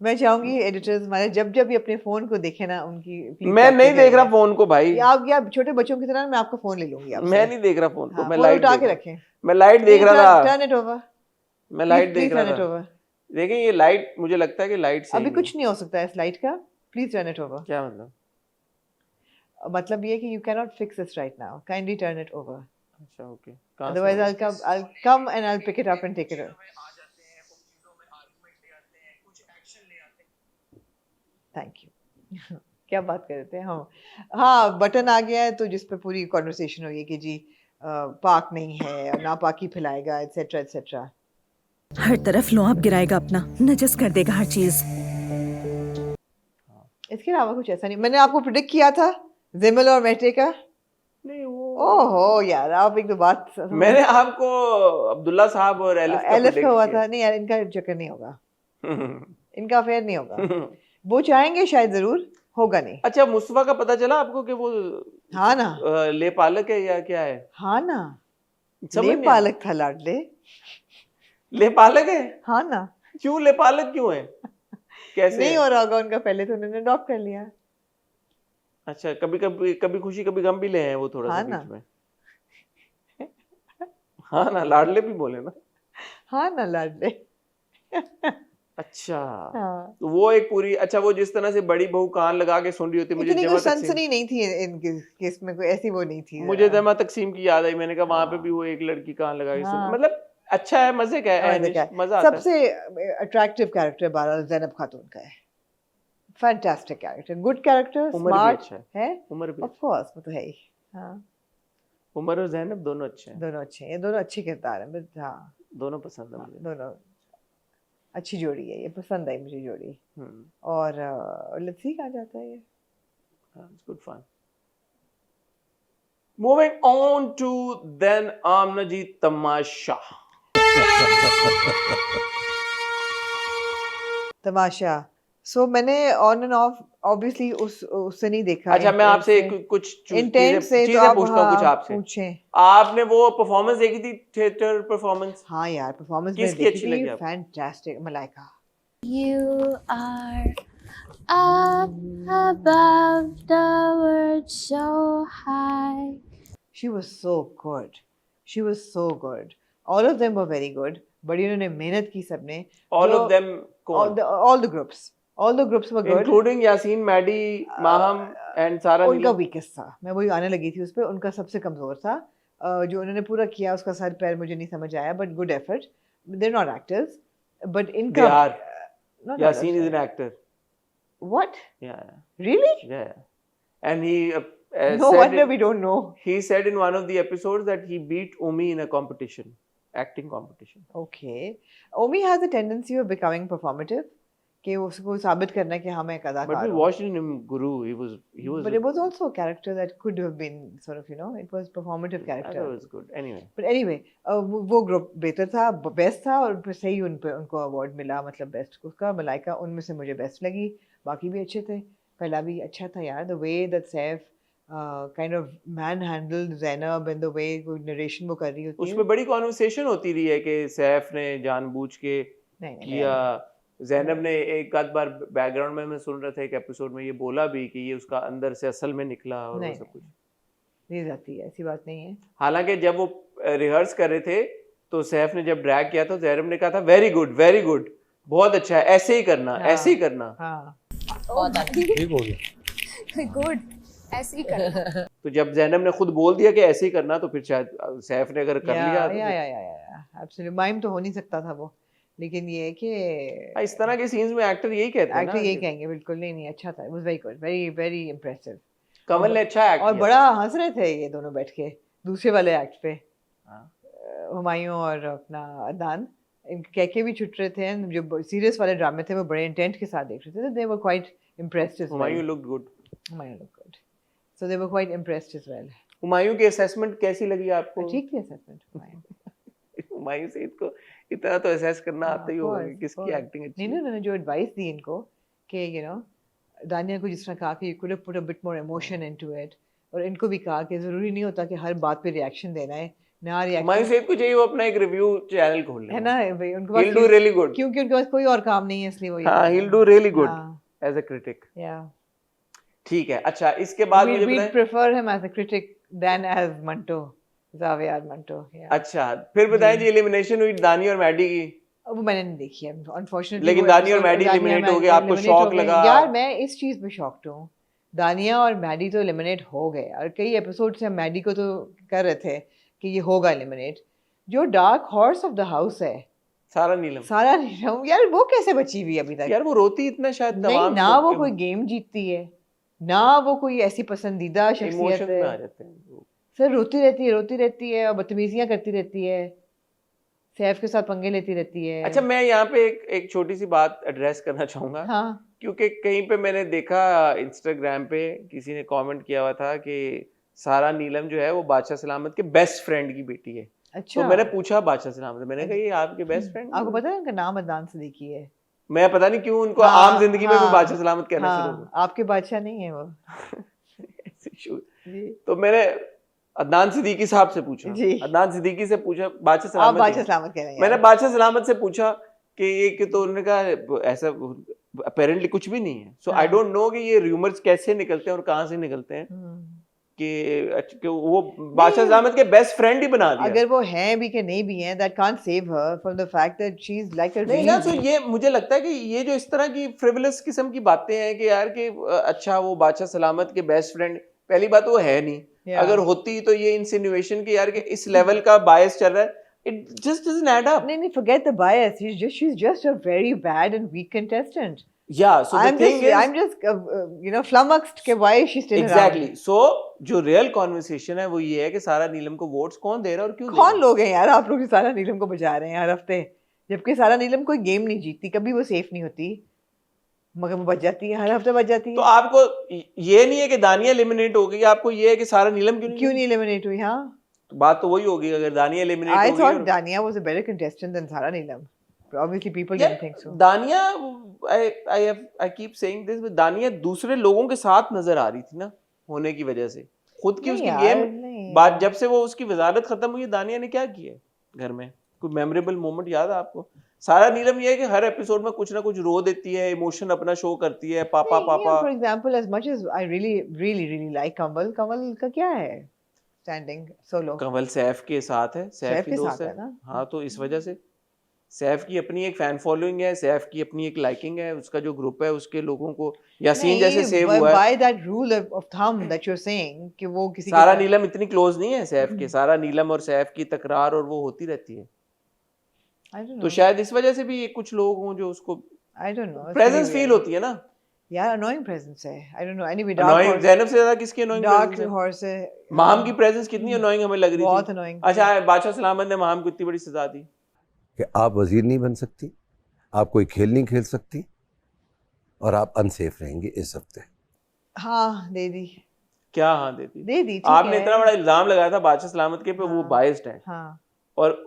मैं चाहूंगी एडिटर्स हमारे जब जब भी अपने फोन को देखे ना उनकी please मैं capture नहीं देख करें। रहा फोन को भाई। आप या छोटे बच्चों की तरह मैं आपका फोन ले लूंगी आपसे। मैं नहीं देख रहा फोन को, हाँ, मैं फोन लाइट उठा देख के रहा रखें। मैं लाइट देख रहा था। Turn it over. मैं लाइट देख रहा टर्न इट था। ओवर। देखें ये लाइट, मुझे लगता है कि लाइट से अभी कुछ नहीं हो सकता है इस लाइट का। Please turn it over. क्या मतलब? मतलब ये कि you can not fix this right now, kindly turn it over, अच्छा okay. Otherwise I'll come and I'll pick it up and take it away. Thank you. क्या बात कर रहे थे हम? हाँ, बटन आ गया है तो जिस पे पूरी कॉन्वर्सेशन हुई है कि जी पाक नहीं है और नापाकी फैलाएगा एटसेट्रा एटसेट्रा। हर तरफ लुआब गिराएगा अपना, नजस कर देगा हर चीज। इसके अलावा कुछ ऐसा नहीं। मैंने आपको प्रिडिक्ट किया था जेमल और मेटे का। नहीं वो, ओहो यार, आप एक तो बात मैंने आपको अब्दुल्ला साहब और एलिफ का हुआ था। नहीं यार, इनका चक्कर नहीं होगा, इनका अफेयर नहीं होगा। वो चाहेंगे शायद, जरूर होगा नहीं। अच्छा, मुस्तफा का पता चला आपको कि वो हाँ ना, ले पालक है या क्या है? हाँ ना, समझ ले नहीं पालक था लाडले। ले पालक है? हाँ ना। क्यों ले पालक क्यों है? कैसे नहीं है? हो रहा होगा उनका, पहले तो उन्होंने अडॉप्ट कर लिया। अच्छा, कभी खुशी कभी गम भी ले हैं वो थोड़ा सा हाँ ना। बीच में। हाँ ना, लाडले भी बोले ना। हाँ ना, लाडले। अच्छा, हाँ। तो वो एक पूरी, अच्छा वो जिस तरह से बड़ी बहू कान लगा के सुन रही होती, मुझे इतनी जमा कोई तकसीम, सनसनी नहीं थी इनके केस में, कोई ऐसी वो नहीं थी। मुझे जमा तकसीम की याद आई। मैंने कहा वहां पे भी वो एक लड़की कान लगा के सुन, हाँ। मतलब अच्छा है, मजे का है, मजे का है। मजा आता है। सबसे अट्रैक्टिव कैरेक्टर बहरहाल ज़ैनब खातून का है। Fantastic character, good character, Umar भी स्मार्ट अच्छा है, उमर भी ऑफ कोर्स वो तो है ही। हाँ, उमर और ज़ैनब दोनों अच्छे हैं, दोनों अच्छे हैं, ये दोनों अच्छे किरदार हैं, बस हाँ दोनों पसंद है मुझे। दोनों अच्छी जोड़ी है, ये पसंद आई मुझे जोड़ी। हम्म, और लेट्स सी कहाँ जाता है ये। it's good fun. Moving on to then Amna ji Tamasha. तमाशा, सो मैंने ऑन एंड ऑफ ऑब्वियसली उससे नहीं देखा। अच्छा मैं आपसे कुछ इंटेंट से तो चीजें आप पूछता हूँ कुछ हाँ, आपसे। पूछें। आपने वो परफॉर्मेंस देखी थी, थिएटर परफॉर्मेंस? हाँ यार, परफॉर्मेंस किसकी अच्छी लगी आपको? Fantastic, Malaika. You are up above the world so high. She was so good. She was so good. All of them were very good. बड़ी उन्होंने मेहनत की सबने। All जो- of them कौन? all the groups. All the groups were good. Including Yasin, Maddie, Maham and Sara उनका नीलम? वीकेस्ट था, मैं वही आने लगी थी उस पे, उनका सबसे कमजोर था। जो उन्होंने पूरा किया उसका सर पैर मुझे नहीं समझ आया, but good effort. They're not actors, but इनका They are. not Yasin is actors. an actor. What? Yeah, Really? yeah. And he No said wonder in- we don't know. he said in one of the episodes that he beat Umi in a competition, acting competition. Okay. Omi has a tendency of becoming performative, कि उसको साबित करना कि हाँ मैं एक But अदाकार we हूँ। watched in him Guru. He was. But it was also a character that could have been sort of, you know, it was performative I thought character. it was good. Anyway. But anyway, वो ग्रुप बेहतर था, बेस्ट था, और फिर सही उनको अवार्ड मिला, मतलब बेस्ट उसका। मलाइका उनमें से मुझे बेस्ट लगी, बाकी भी अच्छे थे। पहला भी अच्छा था यार, the way that Saif kind of manhandled Zainab and the way narration वो कर रही होती है। उसमें बड़ी कॉन्वर्सेशन होती रही है कि सैफ ने जानबूझ के नहीं किया। जैनब ने एक आध बार बैकग्राउंड में मैं सुन रहा था एक एपिसोड में, ये बोला भी कि ये उसका अंदर से असल में निकला और वो नहीं, सब कुछ। नहीं जाती है, ऐसी बात नहीं है। हालांकि जब वो रिहर्स कर रहे थे तो सैफ ने जब ड्रैग किया तो जैनब ने कहा था वेरी गुड, बहुत अच्छा है, ऐसे ही करना, हाँ। ऐसे ही करना। हाँ, ठीक हो गया। Good. ऐसे ही करना। तो जब जैनब ने खुद बोल दिया कि ऐसे ही करना, तो फिर शायद सैफ ने अगर कर लिया तो या एब्सोल्युटली माइम तो हो नहीं सकता था वो, लेकिन ये है कि इस तरह के सीन्स में एक्टर यही कहते हैं एक्टर ना यही कि कहेंगे, बिल्कुल नहीं अच्छा था, it was very good, very very impressive. Kamal ने अच्छा एक्ट और किया। बड़ा हंस रहे थे ये दोनों बैठ के दूसरे वाले एक्ट पे, हाँ। हुमायूं और अपना अदनान, इनके कहके भी छुट रहे थे, जो सीरियस वाले ड्रामे थे वो बड़े इंटेंट के साथ देख रहे थे, they were quite impressed as well. Humayun looked good. Humayun look good, so they were quite impressed as well. Humayun की असेसमेंट कैसी लगी आपको? ठीक थी असेसमेंट हुमायूं। हुमायूं सईद को इतना तो असेस करना आता ही होगा कि किसकी एक्टिंग अच्छी नहीं है। उन्होंने जो एडवाइस दी इनको कि यू नो दानिया को जिस तरह कहा कि you could have put a bit more emotion into it, और इनको भी कहा कि जरूरी नहीं होता कि हर बात पे रिएक्शन देना है, ना हुमायूं रिएक्शन सईद को चाहिए वो अपना एक रिव्यू चैनल खोल ले, है ना भाई, उनके he'll do pass really good। क्योंकि उनके पास कोई और काम नहीं है, इसलिए वो ये हाँ, कर रहे he'll हैं। do really good हाँ, as a critic। yeah, ठीक है, अच्छा इसके बाद मुझे we बताएं। prefer him as a critic than as Manto, Xavier Manto, yeah। अच्छा फिर बताएं जी, एलिमिनेशन हुई दानी और मैडी की, अब वो मैंने नहीं देखी है अनफॉर्चुनेटली। लेकिन दानिया और मैडी eliminate हो गए, आपको shock लगा? यार मैं इस चीज पे शॉक्ड हूँ, दानिया और मैडी तो एलिमिनेट हो गए, और कई एपिसोड से हम मैडी को तो कर रहे थे कि ये होगा एलिमिनेट। जो dark horse of the house है सारा नीलम, सारा नीलम, यार वो कैसे बची हुई अभी तक? यार वो रोती इतना शायद नहीं, तमाम ना वो कोई गेम जीतती है, ना वो कोई ऐसी पसंदीदा शख्सियत इमोशन में आ है, जाते हैं। सर रोती रहती है और बदतमीजियां करती रहती है, सैफ के साथ पंगे लेती रहती है। अच्छा मैं यहाँ पे एक छोटी सी बात एड्रेस करना चाहूंगा, हाँ, क्योंकि कहीं पे मैंने देखा इंस्टाग्राम पे किसी ने कमेंट किया हुआ था कि सारा नीलम जो है वो बादशाह सलामत के बेस्ट फ्रेंड की बेटी है। अच्छा, तो मैंने पूछा बादशाह सलामत से, मैंने कहा ये आपके बेस्ट फ्रेंड? आपको पता है उनका नाम अदनान सिद्दीकी है? मैं पता नहीं क्यों उनको हाँ, आम जिंदगी में हाँ, वो बादशाह सलामत कहना शुरू हो हाँ, आपके बादशाह नहीं है वो। गया। जी, तो मैंने अदनान सिद्दीकी साहब से पूछा, जी। अदनान सिद्दीकी से पूछा बादशाह आप सलामत बादशाह ही। सलामत कह रहे हैं मैंने यार। बादशाह सलामत से पूछा कि ये कि, तो उन्होंने कहा ऐसा अपेरेंटली कुछ भी नहीं है। सो आई डोंट नो कि ये रूमर्स कैसे निकलते हैं और कहाँ से निकलते हैं कि वो बादशाह सलामत के बेस्ट फ्रेंड ही बना दिया। अगर वो हैं भी कि नहीं भी हैं, that can't save her from the fact that she's like a नहीं ना, तो ये मुझे लगता है कि ये जो इस तरह की फ्रिवलस किस्म की बातें हैं कि यार कि अच्छा वो बादशाह सलामत के बेस्ट फ्रेंड, पहली बात वो है नहीं। Yeah. अगर होती तो ये इंसिनुएशन कि यार कि इस लेवल का बायस चल रहा है, it just doesn't add up। नहीं, forget the bias, she's just a very bad and weak contestant, Yeah, so the thing is I'm just flummoxed कि why is she still exactly. around? So जो real conversation है वो ये है कि सारा नीलम को वोट्स कौन दे रहा है और क्यों दे रहा कौन लोग हैं यार आप लोग जो सारा नीलम को बचा रहे हैं हर हफ्ते, जबकि सारा नीलम कोई गेम नहीं जीतती, कभी वो सेफ नहीं होती, मगर वो बच जाती है, हर हफ्ते बच जाती है? तो है। आपको ये नहीं है कि दानिया एलिमिनेट हो गई, आपको ये है कि सारा नीलम क्यों नहीं एलिमिनेट हुई? हाँ, तो बात तो वही होगी अगर दानिया एलिमिनेट I हो गई thought और Dania was a better contestant than Sara Neelam. But obviously people यार, didn't think so. दानिया I keep saying this, दानिया दूसरे लोगों के साथ नजर आ रही थी ना होने की वजह से, खुद की नहीं उसकी यार, गेम नहीं। बात जब से वो उसकी वजारत खत्म हुई, दानिया ने क्या किया है घर में? कोई मेमोरेबल मोमेंट याद है आपको? सारा नीलम ये है कि हर एपिसोड में कुछ ना कुछ रो देती है, इमोशन अपना शो करती है, पापा पापा। For example, as much as I really like Kamal का क्या है स्टैंडिंग सोलो? कंवल सैफ के साथ है, सैफ की दोस्त है ना। हाँ, तो इस वजह से सैफ की अपनी एक फैन फॉलोइंग है, सैफ की अपनी एक लाइकिंग है, उसका जो ग्रुप है उसके लोगों को यासीन जैसे सेव हुआ है। By that rule of thumb that you're saying कि वो किसी सारा नीलम इतनी क्लोज नहीं है सैफ के, सारा नीलम और सैफ की तकरार और वो होती रहती है, तो शायद इस वजह से भी कुछ लोग हों जो उसको I don't know presence feel होती है ना यार, annoying presence है। I don't know anyway, annoying Zainab से ज्यादा किसकी annoying Dark presence है? Horse है। माहम की प्रेजेंस कितनी annoying हमें लग रही थी, बहुत annoying। अच्छा बादशाह सलामत ने माहम को इतनी बड़ी सजा दी कि आप वजीर नहीं बन सकती, आप कोई खेल नहीं खेल सकती और आप अनसेफ रहेंगे इस हफ्ते। हाँ दे दी। क्या हाँ दे दी? दे दी। आपने इतना बड़ा इल्जाम लगाया था बादशाह सलामत के पे, वो बायस्ड है। हाँ। और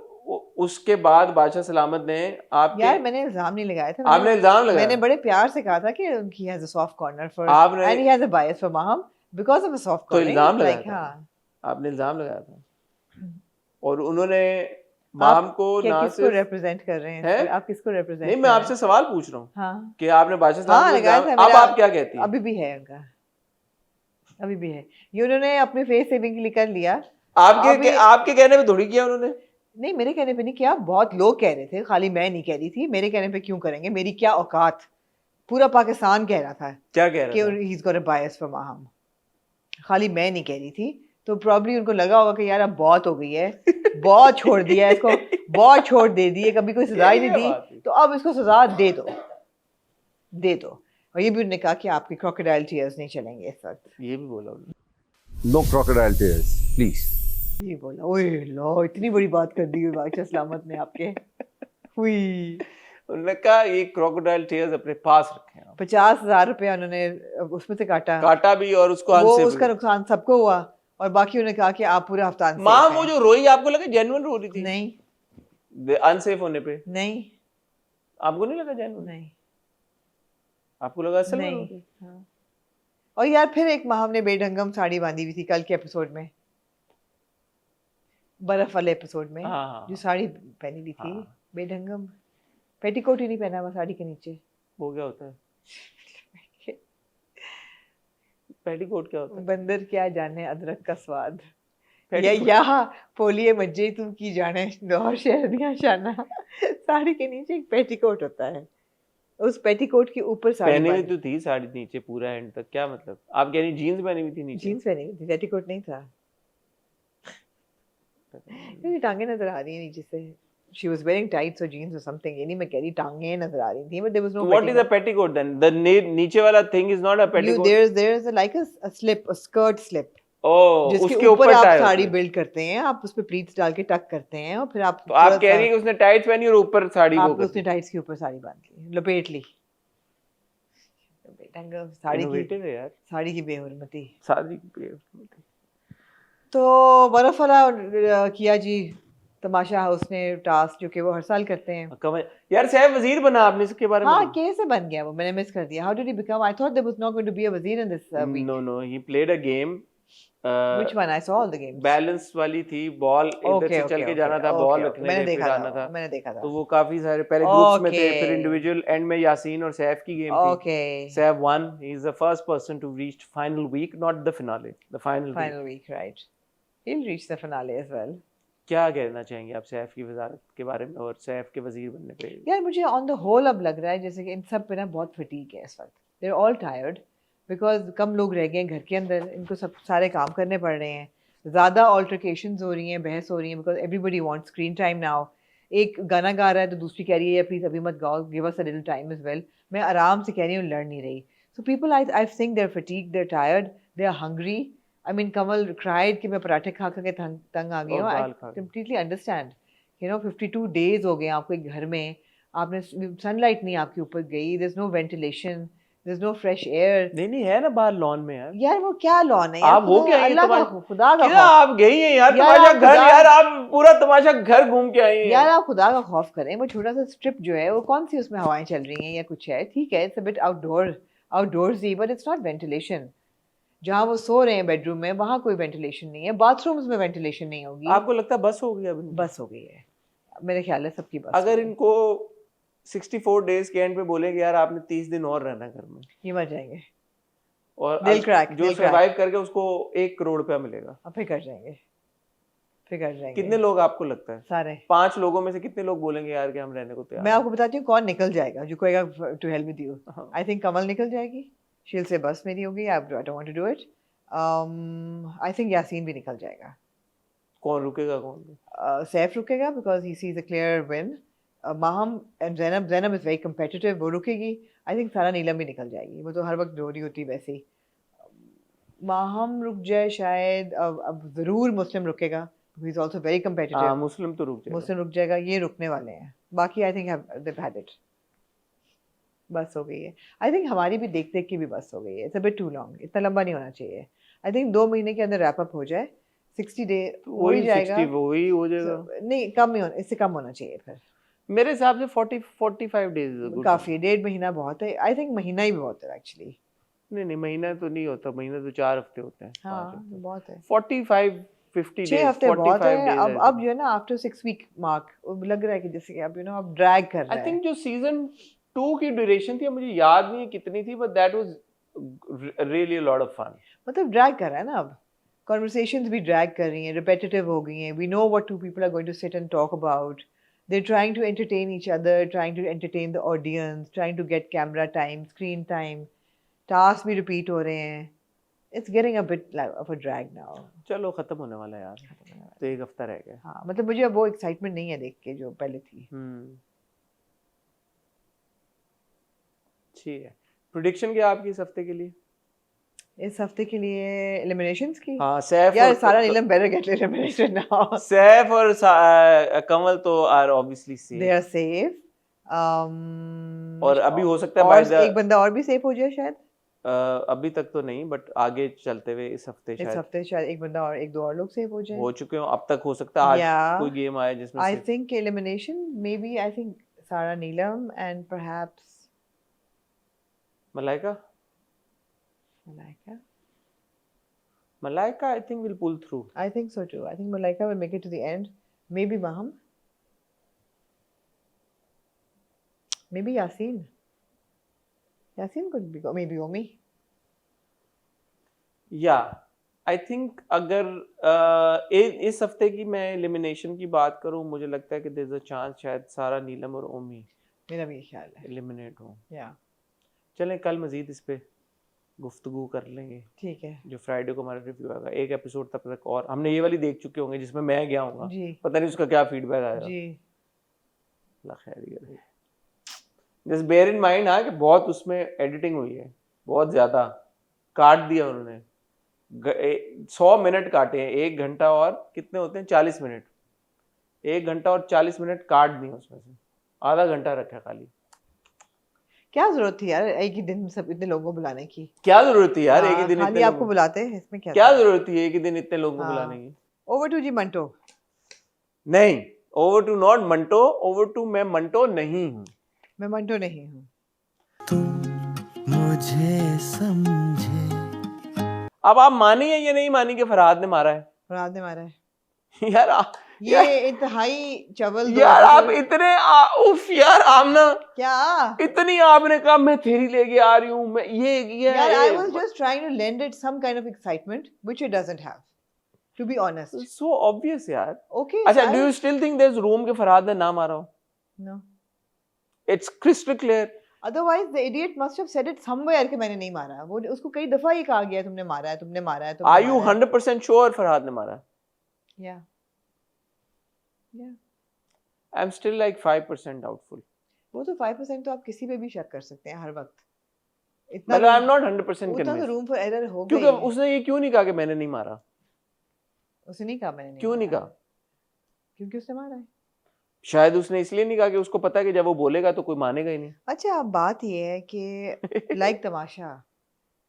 उसके बाद बादशाह सलामत ने आपके यार मैंने इल्जाम नहीं लगाया था, आपने इल्जाम लगाया। मैंने बड़े प्यार से कहा था कि he has a soft corner for आपने and he has a bias for Maham because of a soft corner। तो इल्जाम लगाया था। हाँ। आपने इल्जाम लगाया था और उन्होंने माम को ना किसको रिप्रेजेंट कर रहे हैं? आप किसको रिप्रेजेंट? नहीं, मैं आपसे सवाल पूछ रहा हूँ। हाँ। कि आपने बादशाह सलामत को लगाया था। अब आप क्या कहती हैं? अभी भी है उनका, अभी भी है। ये उन्होंने अपने फेस सेविंग के लिए कर लिया। आपके कहने पे थोड़ी किया उन्होंने? नहीं, मेरे कहने पे नहीं किया, बहुत लोग कह रहे थे, खाली मैं नहीं कह रही थी। मेरे कहने पे क्यों करेंगे? मेरी क्या औकात? पूरा पाकिस्तान कह रहा था। क्या कह रहा था? कि he's got a bias for Maham। खाली मैं नहीं कह रही थी, तो प्रॉब्ली उनको लगा होगा कि यार अब बहुत हो गई है, बहुत छोड़ दिया है इसको, बहुत छोड़ दे दी है, कभी कोई सजा ही नहीं दी, तो अब इसको सजा दे दो, दे दो। और ये भी उन्होंने कहा कि आपके क्रोकोडाइल टीयर्स नहीं चलेंगे इस वक्त। ये भी बोला उन्होंने, नो क्रोकोडाइल टीयर्स प्लीज। ये बोला, ओए लो इतनी बड़ी बात कर दी बादशाह सलामत ने आपके। हुई। उन्होंने कहा ये क्रोकोडाइल टीयर्स अपने पास रखें। 50,000 रुपया उन्होंने उसमें से काटा भी और उसको उसका नुकसान सबको हुआ और बाकी उन्होंने कहा कि आप पूरे हफ्ता माँ वो जो रोई आपको लगा जेन्युइन रो रही थी? नहीं, अनसेफ होने पे नहीं, आपको नहीं लगा जेन्युइन? नहीं, आपको लगा असल में? नहीं। हाँ। और यार फिर एक माह हमने बेढंगम साड़ी बांधी हुई थी कल के एपिसोड में, बर्फ वाले एपिसोड में। जो साड़ी पहनी हुई थी बेढंगम, पेटीकोट ही नहीं पहना हुआ साड़ी के नीचे। वो क्या होता है? पेटीकोट क्या होता है? बंदर क्या जाने अदरक का स्वाद, यहाँ पोलिए मज्जे तुम की जाने लाहौर शहर दिया शाना। साड़ी के नीचे एक पेटीकोट होता है, उस पेटीकोट के ऊपर साड़ी पहनी हुई तो थी साड़ी नीचे पूरा एंड तक। क्या मतलब? आप कह रही जीन्स पहनी हुई थी नीचे? जीन्स पहनी हुई थी, पेटीकोट नहीं था। मेरी टांगे नजर आ रही है नीचे से। She was wearing tights or jeans or something। ये नहीं मैं कह रही, टांगे नजर आ रही थी, but there was no petticoat. What is a petticoat then? The नीचे वाला thing is not a petticoat. There's like a slip, a skirt slip। Oh, जिसके ऊपर आप साड़ी बिल्ड करते हैं, आप उस पे प्लीट्स डाल के टक करते हैं और फिर आप। तो आप कह रही हैं कि उसने टाइट्स पहनी और ऊपर साड़ी को उसने टाइट्स के ऊपर साड़ी बांध ली, लपेट ली। साड़ी की बेहुरमती। तो बर्फ वाला किया जी तमाशा हाउस ने टास्क, जो कि वो हर साल करते हैं। यार सैफ वजीर बना आपने इसके बारे में? हाँ, कैसे बन गया वो? मैंने मिस कर दिया। How did he become? I thought there was not going to be a wazir in this week। No, he played a game। Which one? I saw all the games। Balance वाली थी, बॉल इधर से चल के जाना था, बॉल रखने के फिर आना था। मैंने देखा था। तो वो काफी सारे पहले ग्रुप्स में थे, फिर इंडिविजुअल एंड में यासीन और सैफ की गेम थी। Saif won। He is the first person to reach final week, not the finale, the final week, right? He'll reach the finale as well। क्या कहना चाहेंगे आप सैफ की वजारत के बारे में और सैफ के वजीर बनने पे? यार मुझे ऑन द होल अब लग रहा है जैसे कि इन सब पे ना बहुत फटीक है इस वक्त। They are all tired because कम लोग रह गए घर के अंदर, इनको सब सारे काम करने पड़ रहे हैं, ज़्यादा ऑल्टरकेशंस हो रही हैं, बहस हो रही हैं, because everybody wants screen time now. एक गाना गा रहा है तो दूसरी कह रही है प्लीज अभी मत गाओ, give us a little time as well. मैं आराम से कह रही हूँ, लड़ नहीं रही। So people I think they are fatigued, they are tired, they are hungry. I mean Kamal cried कि मैं पराठे खा खा के तंग आ गई हूँ। आई कंप्लीटली अंडरस्टैंड, 52 डेज हो गए आपको एक घर में, आपने सनलाइट नहीं आपके ऊपर गई, there is no ventilation, there's no fresh air। नहीं है ना बाहर लॉन में यार। यार वो क्या लॉन है यार, आप वो क्या अल्लाह का खुदा का क्या खौफ। आप गई हैं यार यार तमाशा आप घर, खुदा- यार आप पूरा तमाशा घर घूम के आई हैं यार आप खुदा का खौफ करें, वो छोटा सा स्ट्रिप जो है वो कौन सी उसमें हवाएं चल रही हैं या कुछ है, ठीक है it's a bit outdoorsy but it's not ventilation. जहाँ वो सो रहे हैं बेडरूम में वहाँ कोई वेंटिलेशन नहीं है, बाथरूम्स में वेंटिलेशन नहीं होगी। आपको लगता है बस हो गई अब इनकी? बस हो गई है, मेरे ख्याल है सबकी बस। अगर इनको 64 डेज के एंड पे बोलेंगे यार आपने 30 दिन और रहना घर में, ये मर जाएंगे और दिल क्रैक, जो सर्वाइव करके उसको 1 करोड़ रुपया मिलेगा। अब फिर कर जाएंगे, फिर कर जाएंगे। कितने लोग आपको लगता है? सारे 5 लोगों में से कितने लोग बोलेंगे यार कि हम रहने को तैयार मैं हैं? आपको बताती हूँ कौन निकल जाएगा, जो कहेगा टू हेल्प विद यू। हाँ। आई थिंक कमल निकल जाएगी, शील से बस मेरी होगी, I don't want to do it. I think Yasin भी निकल जाएगा। कौन रुकेगा कौन? सैफ रुकेगा because he sees a clear win. Maham and Zainab is very competitive, वो रुकेगी। आई थिंक सारा नीलम भी निकल जाएगी, वो तो हर वक्त रो रही होती है वैसे ही। माहम रुक जाए शायद, अब ज़रूर मुस्लिम रुकेगा, he is also very competitive. मुस्लिम तो रुक जाएगा। मुस्लिम रुक जाएगा, ये रुकने वाले हैं। बाकी I think they've had it, बस हो गई है। आई थिंक हमारी भी देख देख के भी बस हो गई है, it's a bit too long, इतना लंबा नहीं होना चाहिए। आई थिंक 2 महीने के अंदर रैप अप हो जाए, 60 डे हो ही जाएगा। 60 वही हो जाएगा। नहीं कम ही होना, इससे कम होना चाहिए फिर मेरे हिसाब से 45 डेज काफी, 1.5 महीना बहुत है। आई थिंक महीना ही बहुत है एक्चुअली। नहीं महीना तो नहीं होता, महीना तो 4 हफ्ते होते हैं। हाँ बहुत है, 45-50 6 हफ्ते बहुत है। अब जो है ना आफ्टर 6 वीक मार्क लग रहा है कि जैसे कि अब अब ड्रैग कर रहा है। आई थिंक जो सीजन 2 की ड्यूरेशन थी, मुझे याद नहीं है कितनी थी, but that was really a lot of fun. मतलब ड्रैग कर रहा है ना, अब कॉन्वर्सेशंस भी ड्रैग कर रही हैं, रिपीटेटिव हो गई हैं। We know what two people are going to sit and talk about, they're trying to entertain each other, trying to entertain the audience, trying to get camera time, screen time, tasks भी repeat हो रहे हैं। It's getting a bit like of a drag now। चलो खत्म होने वाला है यार, तो 1 हफ्ता रह गया। हाँ मतलब मुझे अब वो एक्साइटमेंट नहीं है देख के जो पहले थी। ठीक है, प्रेडिक्शन क्या आपकी इस हफ्ते के लिए? इस हफ्ते के लिए एलिमिनेशंस की? हाँ सैफ यार सारा नीलम better get eliminated now। Saif और कमल तो are obviously safe. They are safe। और अभी हो सकता है और एक बंदा और भी सेफ हो जाए शायद। अभी तक तो नहीं, बट आगे चलते हुए इस हफ्ते शायद एक बंदा और 1-2 और लोग सेफ हो जाए। हो चुके हो अब तक, हो सकता है आज कोई गेम आए जिसमें I think elimination maybe I think Sara Neelam and perhaps Malaika I think will pull through. I think so too. I think Malaika will make it to the end. Maybe Maham. Maybe Yasin. Yasin could be, maybe Omi. Yeah, I think अगर इस हफ्ते की मैं एलिमिनेशन की बात करूं, मुझे लगता है कि there's a chance शायद सारा नीलम और ओमी मेरा भी ख्याल है एलिमिनेट हो। या चलें कल मजीद इस पे गुफ्तगू कर लेंगे। ठीक है, जो फ्राइडे को हमारा रिव्यू आएगा, एक एपिसोड तब तक और हमने ये वाली देख चुके होंगे जिसमें मैं गया हूँगा, पता नहीं उसका क्या फीडबैक आएगा जी। अल्लाह खैर करे। जस्ट बेयर इन माइंड कि बहुत उसमें एडिटिंग हुई है, बहुत ज़्यादा काट दिया उन्होंने। 100 मिनट काटे हैं, 1 घंटा और कितने होते हैं 40 मिनट, 1 घंटा और 40 मिनट काट दिए, उसमें से आधा घंटा रखा खाली। क्या जरूरत थी यार एक ही दिन सब इतने लोगों को बुलाने की? क्या जरूरत थी यार एक ही दिन खाली आपको बुलाते हैं, इसमें क्या जरूरत थी एक ही दिन इतने लोगों को बुलाने की? ओवर टू जी मंटो। नहीं, over to not Manto, over to मैं मंटो नहीं हूँ। मैं मंटो नहीं हूँ। तुम मुझे समझे। अब आप मानी है या नहीं मानी कि फरहाद ने मारा है? फरहाद ने मारा है यार ये इंतहाई चवल यार आप इतने उफ यार आमना क्या इतनी आपने कहा मैं थेरी लेके आ रही हूँ, मैं ये यार I was just trying to lend it some kind of excitement which it doesn't have, to be honest. So obvious यार। Okay. अच्छा, do you still think there's room के फरहाद ने ना मारा हो? No. It's crystal clear. Otherwise the idiot must have said it somewhere कि मैंने नहीं मारा। वो उसको कई दफा ये कहा गया तुमने मारा है, तुमने मारा है। Are you 100% sure फरहाद ने मारा? Yeah. Yeah. I am still like 5% doubtful. वो तो 5% तो आप किसी पे भी शक कर सकते हैं हर वक्त. इतना मतलब आई एम नॉट 100% उतना तो कन्विंस्ड. रूम फॉर एरर होगा क्योंकि ही नहीं. उसने ये क्यों नहीं कहा कि मैंने नहीं मारा? उसने नहीं कहा मैंने नहीं क्यों नहीं मारा. कहा? क्योंकि उसने मारा है. शायद उसने इसलिए नहीं कहा कि उसको पता है कि जब वो बोलेगा तो कोई मानेगा ही नहीं. अच्छा, अब बात ये है कि like Tamasha,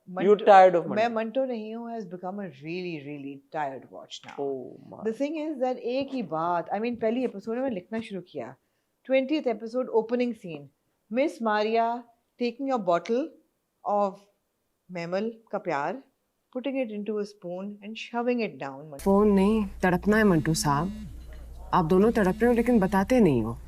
You tired of मैं Manto? मंटो नहीं हूँ, has become a really really tired watch now. Oh my. The thing is that एक ही बात, I mean पहली एपिसोड में लिखना शुरू किया, 20th episode opening scene, Miss Maria taking a bottle of mammal का प्यार, putting it into a spoon and shoving it down phone नहीं, तड़पना है मंटू साहब. आप दोनों तड़प रहे हो लेकिन बताते नहीं हो.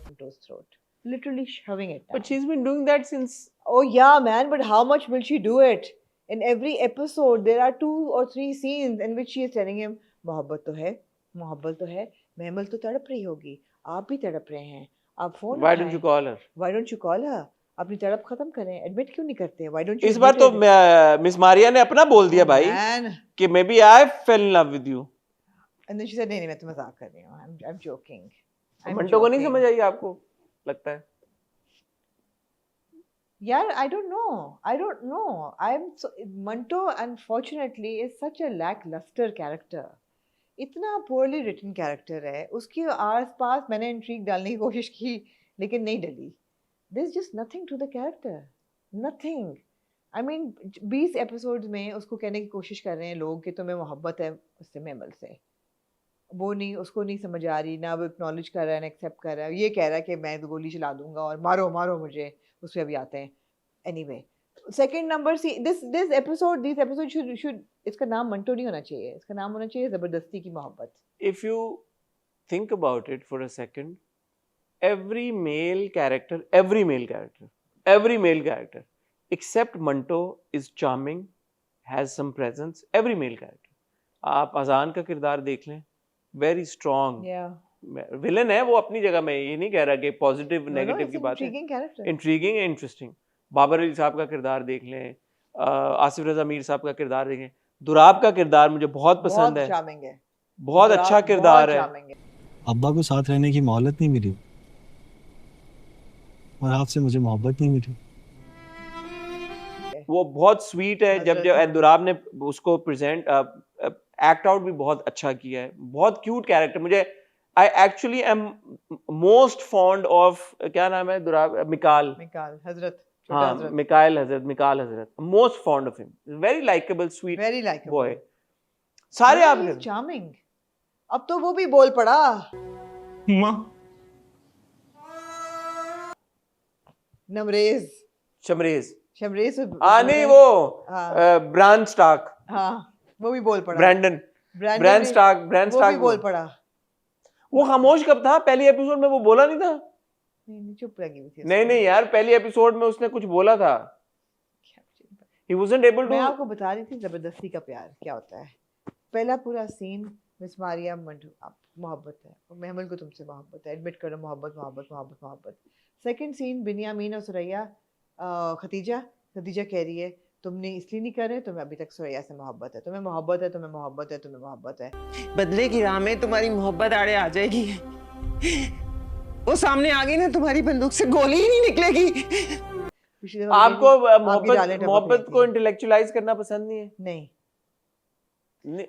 Manto's throat, literally shoving it down. But she's been doing that since. Oh yeah, man, but how much will she do it? In every episode, there are 2 or 3 scenes in which she is telling him, मोहब्बत तो है, महमल तो तड़प रही होगी, आप भी तड़प रहे हैं, आप phone Why don't you call her? Why don't you call her? अपनी तड़प खत्म करें, एडमिट क्यों नहीं करते? Why don't you? इस बार तो मिस मारिया ने अपना बोल दिया भाई Man. कि maybe I fell in love with you. And then she said, नहीं मैं तो मजाक कर रही हूँ, I'm joking. मंटो को नहीं समझ आई आपको लगता है? Yeah, I don't know. Manto, unfortunately, is such a lackluster character. इतना poorly written character है. उसके आसपास मैंने intrigue डालने की कोशिश की, लेकिन नहीं डली. There's just nothing to the character. Nothing. I mean, 20 episodes में उसको कहने की कोशिश कर रहे हैं लोग कि तुम्हें मोहब्बत है उससे मैमल से. वो नहीं, उसको नहीं समझ आ रही, ना वो एक्नॉलेज कर रहा है, ना एक्सेप्ट कर रहा है. ये कह रहा है कि मैं तो गोली चला दूंगा और मारो मुझे. उस पे अभी आते हैं. Anyway, second number, see this episode should इसका नाम मंटो नहीं होना चाहिए. इसका नाम होना चाहिए जबरदस्ती की मोहब्बत. If you think about it for a second, every male character except Manto is charming, has some presence. Every male character. आप अजान का किरदार देख लें, very strong. Yeah. विलन है वो अपनी जगह में, ये नहीं कह रहा कि पॉजिटिव नेगेटिव की बात है. Intriguing character. Intriguing and interesting. Babar Ali Sahab का किरदार देख लें, आसिफ रजा मीर साहब का किरदार देखें, दुराब का किरदार मुझे बहुत पसंद है. charming है. बहुत अच्छा किरदार है. अब्बा को साथ रहने की मोहलत नहीं मिली और आपसे मुझे मोहब्बत नहीं मिली. वो बहुत स्वीट है. जब दुराब ने उसको प्रेजेंट एक्ट आउट भी बहुत अच्छा किया है. बहुत क्यूट कैरेक्टर. मुझे I actually am most fond of, क्या नाम है दुराब, मिकाल हजरत. हाँ, मिकाल हजरत. Most fond of him. Very likable, sweet boy. सारे आप charming. अब तो वो भी बोल पड़ा. माँ. शमरेज. नहीं वो ब्रांड स्टार्क. हाँ, वो भी बोल पड़ा. ब्रांड स्टार्क वो भी बोल पड़ा. वो खामोश कब था? पहली एपिसोड में वो बोला नहीं था? नहीं, चुप लगी हुई थी. नहीं यार, पहली एपिसोड में उसने कुछ बोला था. He wasn't able to. मैं आपको बता रही थी जबरदस्ती का प्यार क्या होता है. पहला पूरा सीन, मिस मारिया मंटो, मोहब्बत है, महमल को तुमसे मोहब्बत है, एडमिट करो मोहब्बत. सेकंड सीन, बिनियामीन और सुरैया, खदीजा कह रही है तुमने इसलिए नहीं कर रहे, तुम्हें अभी तक सुरैया से मोहब्बत है, तुम्हें मोहब्बत है. बदले की राह में तुम्हारी मोहब्बत आड़े आ जाएगी. वो सामने आ गई ना, तुम्हारी बंदूक से गोली ही नहीं निकलेगी. आपको मोहब्बत को इंटेलेक्चुअलाइज करना पसंद नहीं है? नहीं.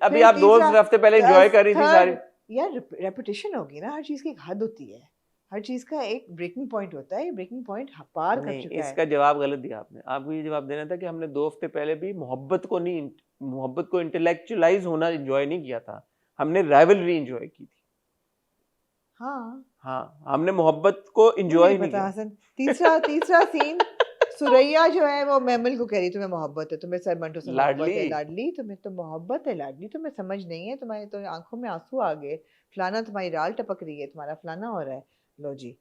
अभी आप 2 हफ्ते पहले एंजॉय कर रही थी सारी. यार रेपुटेशन होगी ना, हर चीज की एक हद होती है, हर चीज का एक ब्रेकिंग पॉइंट होता है. ब्रेकिंग पॉइंट पार कर चुका है. इसका जवाब गलत दिया आपने. आपको ये जवाब देना था कि हमने 2 हफ्ते पहले भी मोहब्बत को इंटेलेक्चुअलाइज होना एंजॉय नहीं किया था, हमने राइवलरी एंजॉय की थी. हाँ, हमने मोहब्बत को एंजॉय नहीं किया. तीसरा सीन, सुरैया जो है वो महमल को कह रही तुम्हें मोहब्बत है, तुम्हें सर मंटो से मोहब्बत है, लाडली तुम्हें तो मोहब्बत है, लाडली तुम्हें समझ नहीं है, तुम्हारे तो आंखों में आंसू आ गए, फलाना तुम्हारी राल टपक रही है, तुम्हारा फलाना हो रहा है. लो जी.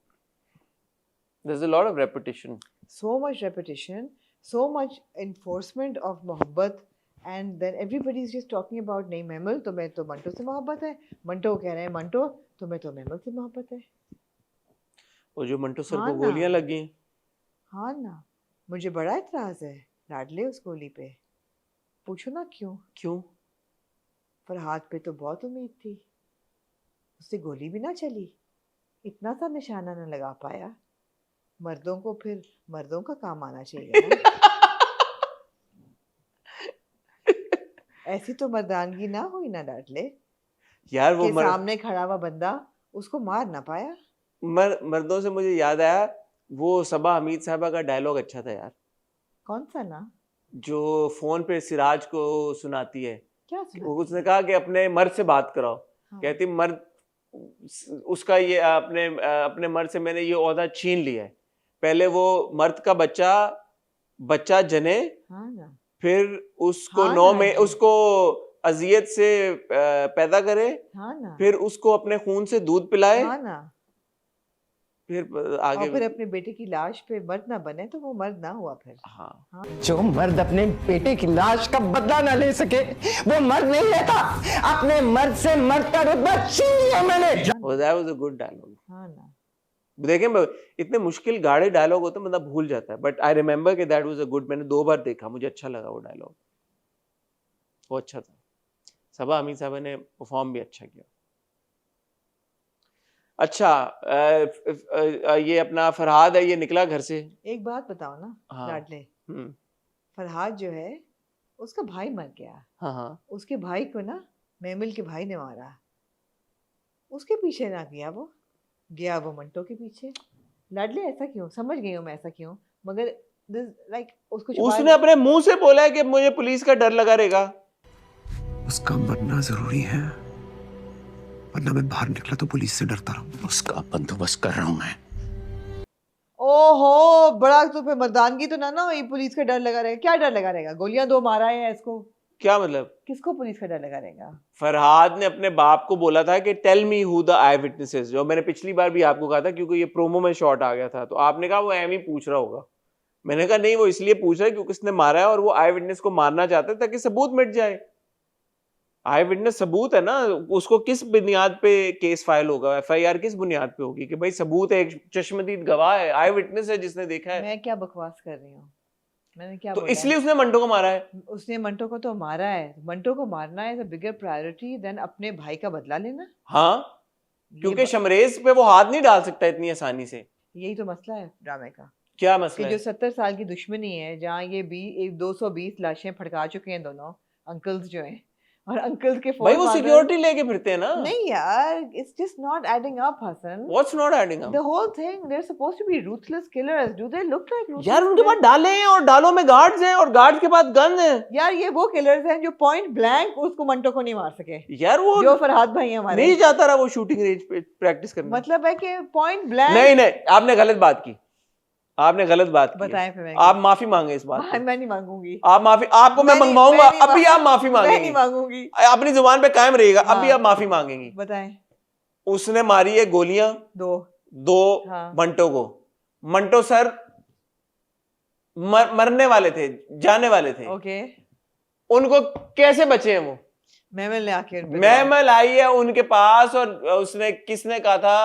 There's a lot of repetition. So much repetition, so much enforcement of मोहब्बत, and then everybody is just talking about नहीं महमल तुम्हें तो मंटो से मोहब्बत है, मंटो कह रहे हैं मंटो तुम्हें तो महमल से मोहब्बत है. वो जो मंटो सर को गोलियां लगी. हाँ ना, मुझे बड़ा इतराज है लाडले उस गोली पे. पूछो ना क्यों? फरहाद पे तो बहुत उम्मीद थी, उससे गोली भी ना चली. इतना सा निशाना न लगा पाया, मर्दों को फिर मर्दों का काम आना चाहिए ना। ऐसी तो मर्दानगी ना हुई ना डांटले यार वो सामने खड़ा हुआ बंदा उसको मार ना पाया। मर्दों से मुझे याद आया, वो सबा हमीद साहबा का डायलॉग अच्छा था यार। कौन सा ना? जो फोन पे सिराज को सुनाती है, क्या सुनाती? उसने कहा कि अपने मर्द से बात कराओ। हाँ। कहती मर्द उसका ये अपने मर्द से मैंने ये ओहदा छीन लिया है। पहले वो मर्द का बच्चा जने, हाँ ना। फिर उसको हाँ 9 ना में जी। उसको अजियत से पैदा करे, हाँ ना। फिर उसको अपने खून से दूध पिलाए, हाँ ना। फिर आगे और फिर अपने बेटे की लाश पे मर्द ना बने तो वो मर्द ना हुआ फिर। हाँ। जो मर्द अपने बेटे की लाश का बदला ना ले सके वो मर्द नहीं रहता। अपने मर्द से मर्द का रुतबा छीन लिया मैंने। that was a good dialogue। हाँ ना। देखें इतने मुश्किल गाढ़े डायलॉग होते हैं बंदा भूल जाता है, बट आई रिमेम्बर कि दैट वाज अ गुड। मैंने 2 बार देखा, मुझे अच्छा लगा वो डायलॉग, वो अच्छा था। सबा हमीद साहब ने परफॉर्म भी अच्छा किया। अच्छा ये अपना फरहाद है, ये निकला घर से। एक बात बताओ ना हाँ। लाडले, फरहाद जो है उसका भाई मर गया। हाँ। उसके भाई को ना महमिल के भाई ने मारा, उसके पीछे ना गया वो मंटो के पीछे। लाडले ऐसा क्यों? समझ गई हूँ मैं ऐसा क्यों, मगर लाइक उसने अपने मुंह से बोला है कि मुझे पुलिस का डर लगा रहेगा। उसका मरना जरूरी है, वरना मैं बाहर निकला तो पुलिस से डरता रहूं। उसका बंदोबस्त कर रहा हूं मैं। ओहो, बड़ा तो फिर मर्दानगी तो ना हुई। पुलिस का डर लगा रहेगा? क्या डर लगा रहेगा? गोलियां 2 मारा है इसको, क्या मतलब? किसको पुलिस का डर लगा रहेगा? फरहाद ने अपने बाप को बोला था कि tell me who the eye witnesses, जो मैंने पिछली बार भी आपको कहा था, क्योंकि ये प्रोमो में शॉट आ गया था, तो आपने कहा वो एम ही पूछ रहा होगा। मैंने कहा नहीं, वो इसलिए पूछ रहा है क्योंकि उसने मारा है और वो आई विटनेस को मारना चाहता है ताकि सबूत मिट जाए। आई विटनेस सबूत है ना, उसको किस बुनियाद पे केस फाइल होगा, एफआईआर किस बुनियाद पे होगी? कि भाई सबूत है, एक चश्मदीद गवाह है, आई विटनेस है जिसने देखा है। मैं क्या बकवास कर रही हूँ? मैंने क्या तो बोला इसलिए है? उसने मंटो को मारा है। उसने मंटो को तो मारा है। मंटो को मारना है बिगर प्रायोरिटी देन अपने भाई का बदला लेना। हाँ, क्योंकि शमरेज पे वो हाथ नहीं डाल सकता इतनी आसानी से। यही तो मसला है ड्रामे का। क्या मसला कि है? जो 70 साल की दुश्मनी है, जहाँ ये 220 लाशें फड़का चुके हैं दोनों अंकल्स जो हैं, और अंकल्स के भाई वो सिक्योरिटी लेके फिरते हैं ना। नहीं यार, it's just not adding up, Hassan. What's not adding up? The whole thing, they're supposed to be ruthless killers. Do they look like ruthless? यार उनके पास डाले हैं और डालों में गार्ड्स हैं और गार्ड्स के पास गन है। यार ये वो किलर्स हैं जो पॉइंट ब्लैंक उसको मंटो को नहीं मार सके। यार वो जो फरहाद भाई हैं हमारे, नहीं जाता रहा वो शूटिंग रेंज पे प्रैक्टिस करने। मतलब है कि पॉइंट ब्लैंक। नहीं, आपने गलत बात की, आपने गलत बात की। बताएं फिर। आप माफी मांगे इस बात पे। मैं नहीं मांगूंगी। आप माफी, आपको मैं मंगवाऊंगा, अभी आप माफी मांगेंगी। मैं नहीं मांगूंगी। अपनी जुबान पे कायम रहिएगा, अभी आप माफी मांगेंगी। बताएं। उसने मारी है गोलियां 2 मंटो को। मंटो सर मरने वाले थे, जाने वाले थे। ओके। उनको कैसे बचे हैं वो? महमल ने आके महमल आई है उनके पास और उसने, किसने कहा था?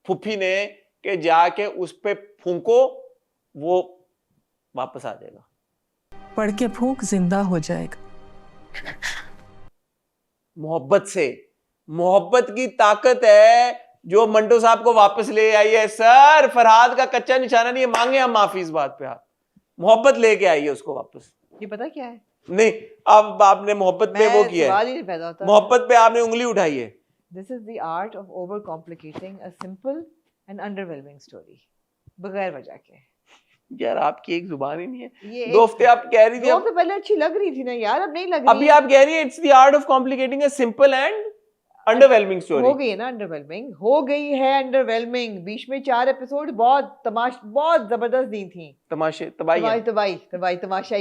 फुफी ने, कि जाके उस पे फूंको, वो वापस आ जाएगा। पढ़ के फूंक, जिंदा हो जाएगा। मोहब्बत से, मोहब्बत की ताकत है जो मंटो साहब को वापस ले आई है। सर फरहाद का कच्चा निशाना नहीं है, मांगे हम माफी इस बात पे। आप मोहब्बत लेके आई है उसको वापस। ये पता क्या है? नहीं, अब आपने मोहब्बत पे वो किया है, मोहब्बत पे आपने उंगली उठाई है। This is the art of over complicating a simple and underwhelming story बगैर वजह के। यार आपकी एक जुबान ही नहीं है। 2 हफ्ते आप कह रही थी, 2 हफ्ते पहले अच्छी लग रही थी ना यार, अब नहीं लग रही। अभी आप कह रही है it's the art of complicating a simple and underwhelming story. हो गई है ना अंडरवेलमिंग, हो गई है अंडरवेलमिंग। बीच में 4 एपिसोड बहुत जबरदस्त दी थी। तमाशाई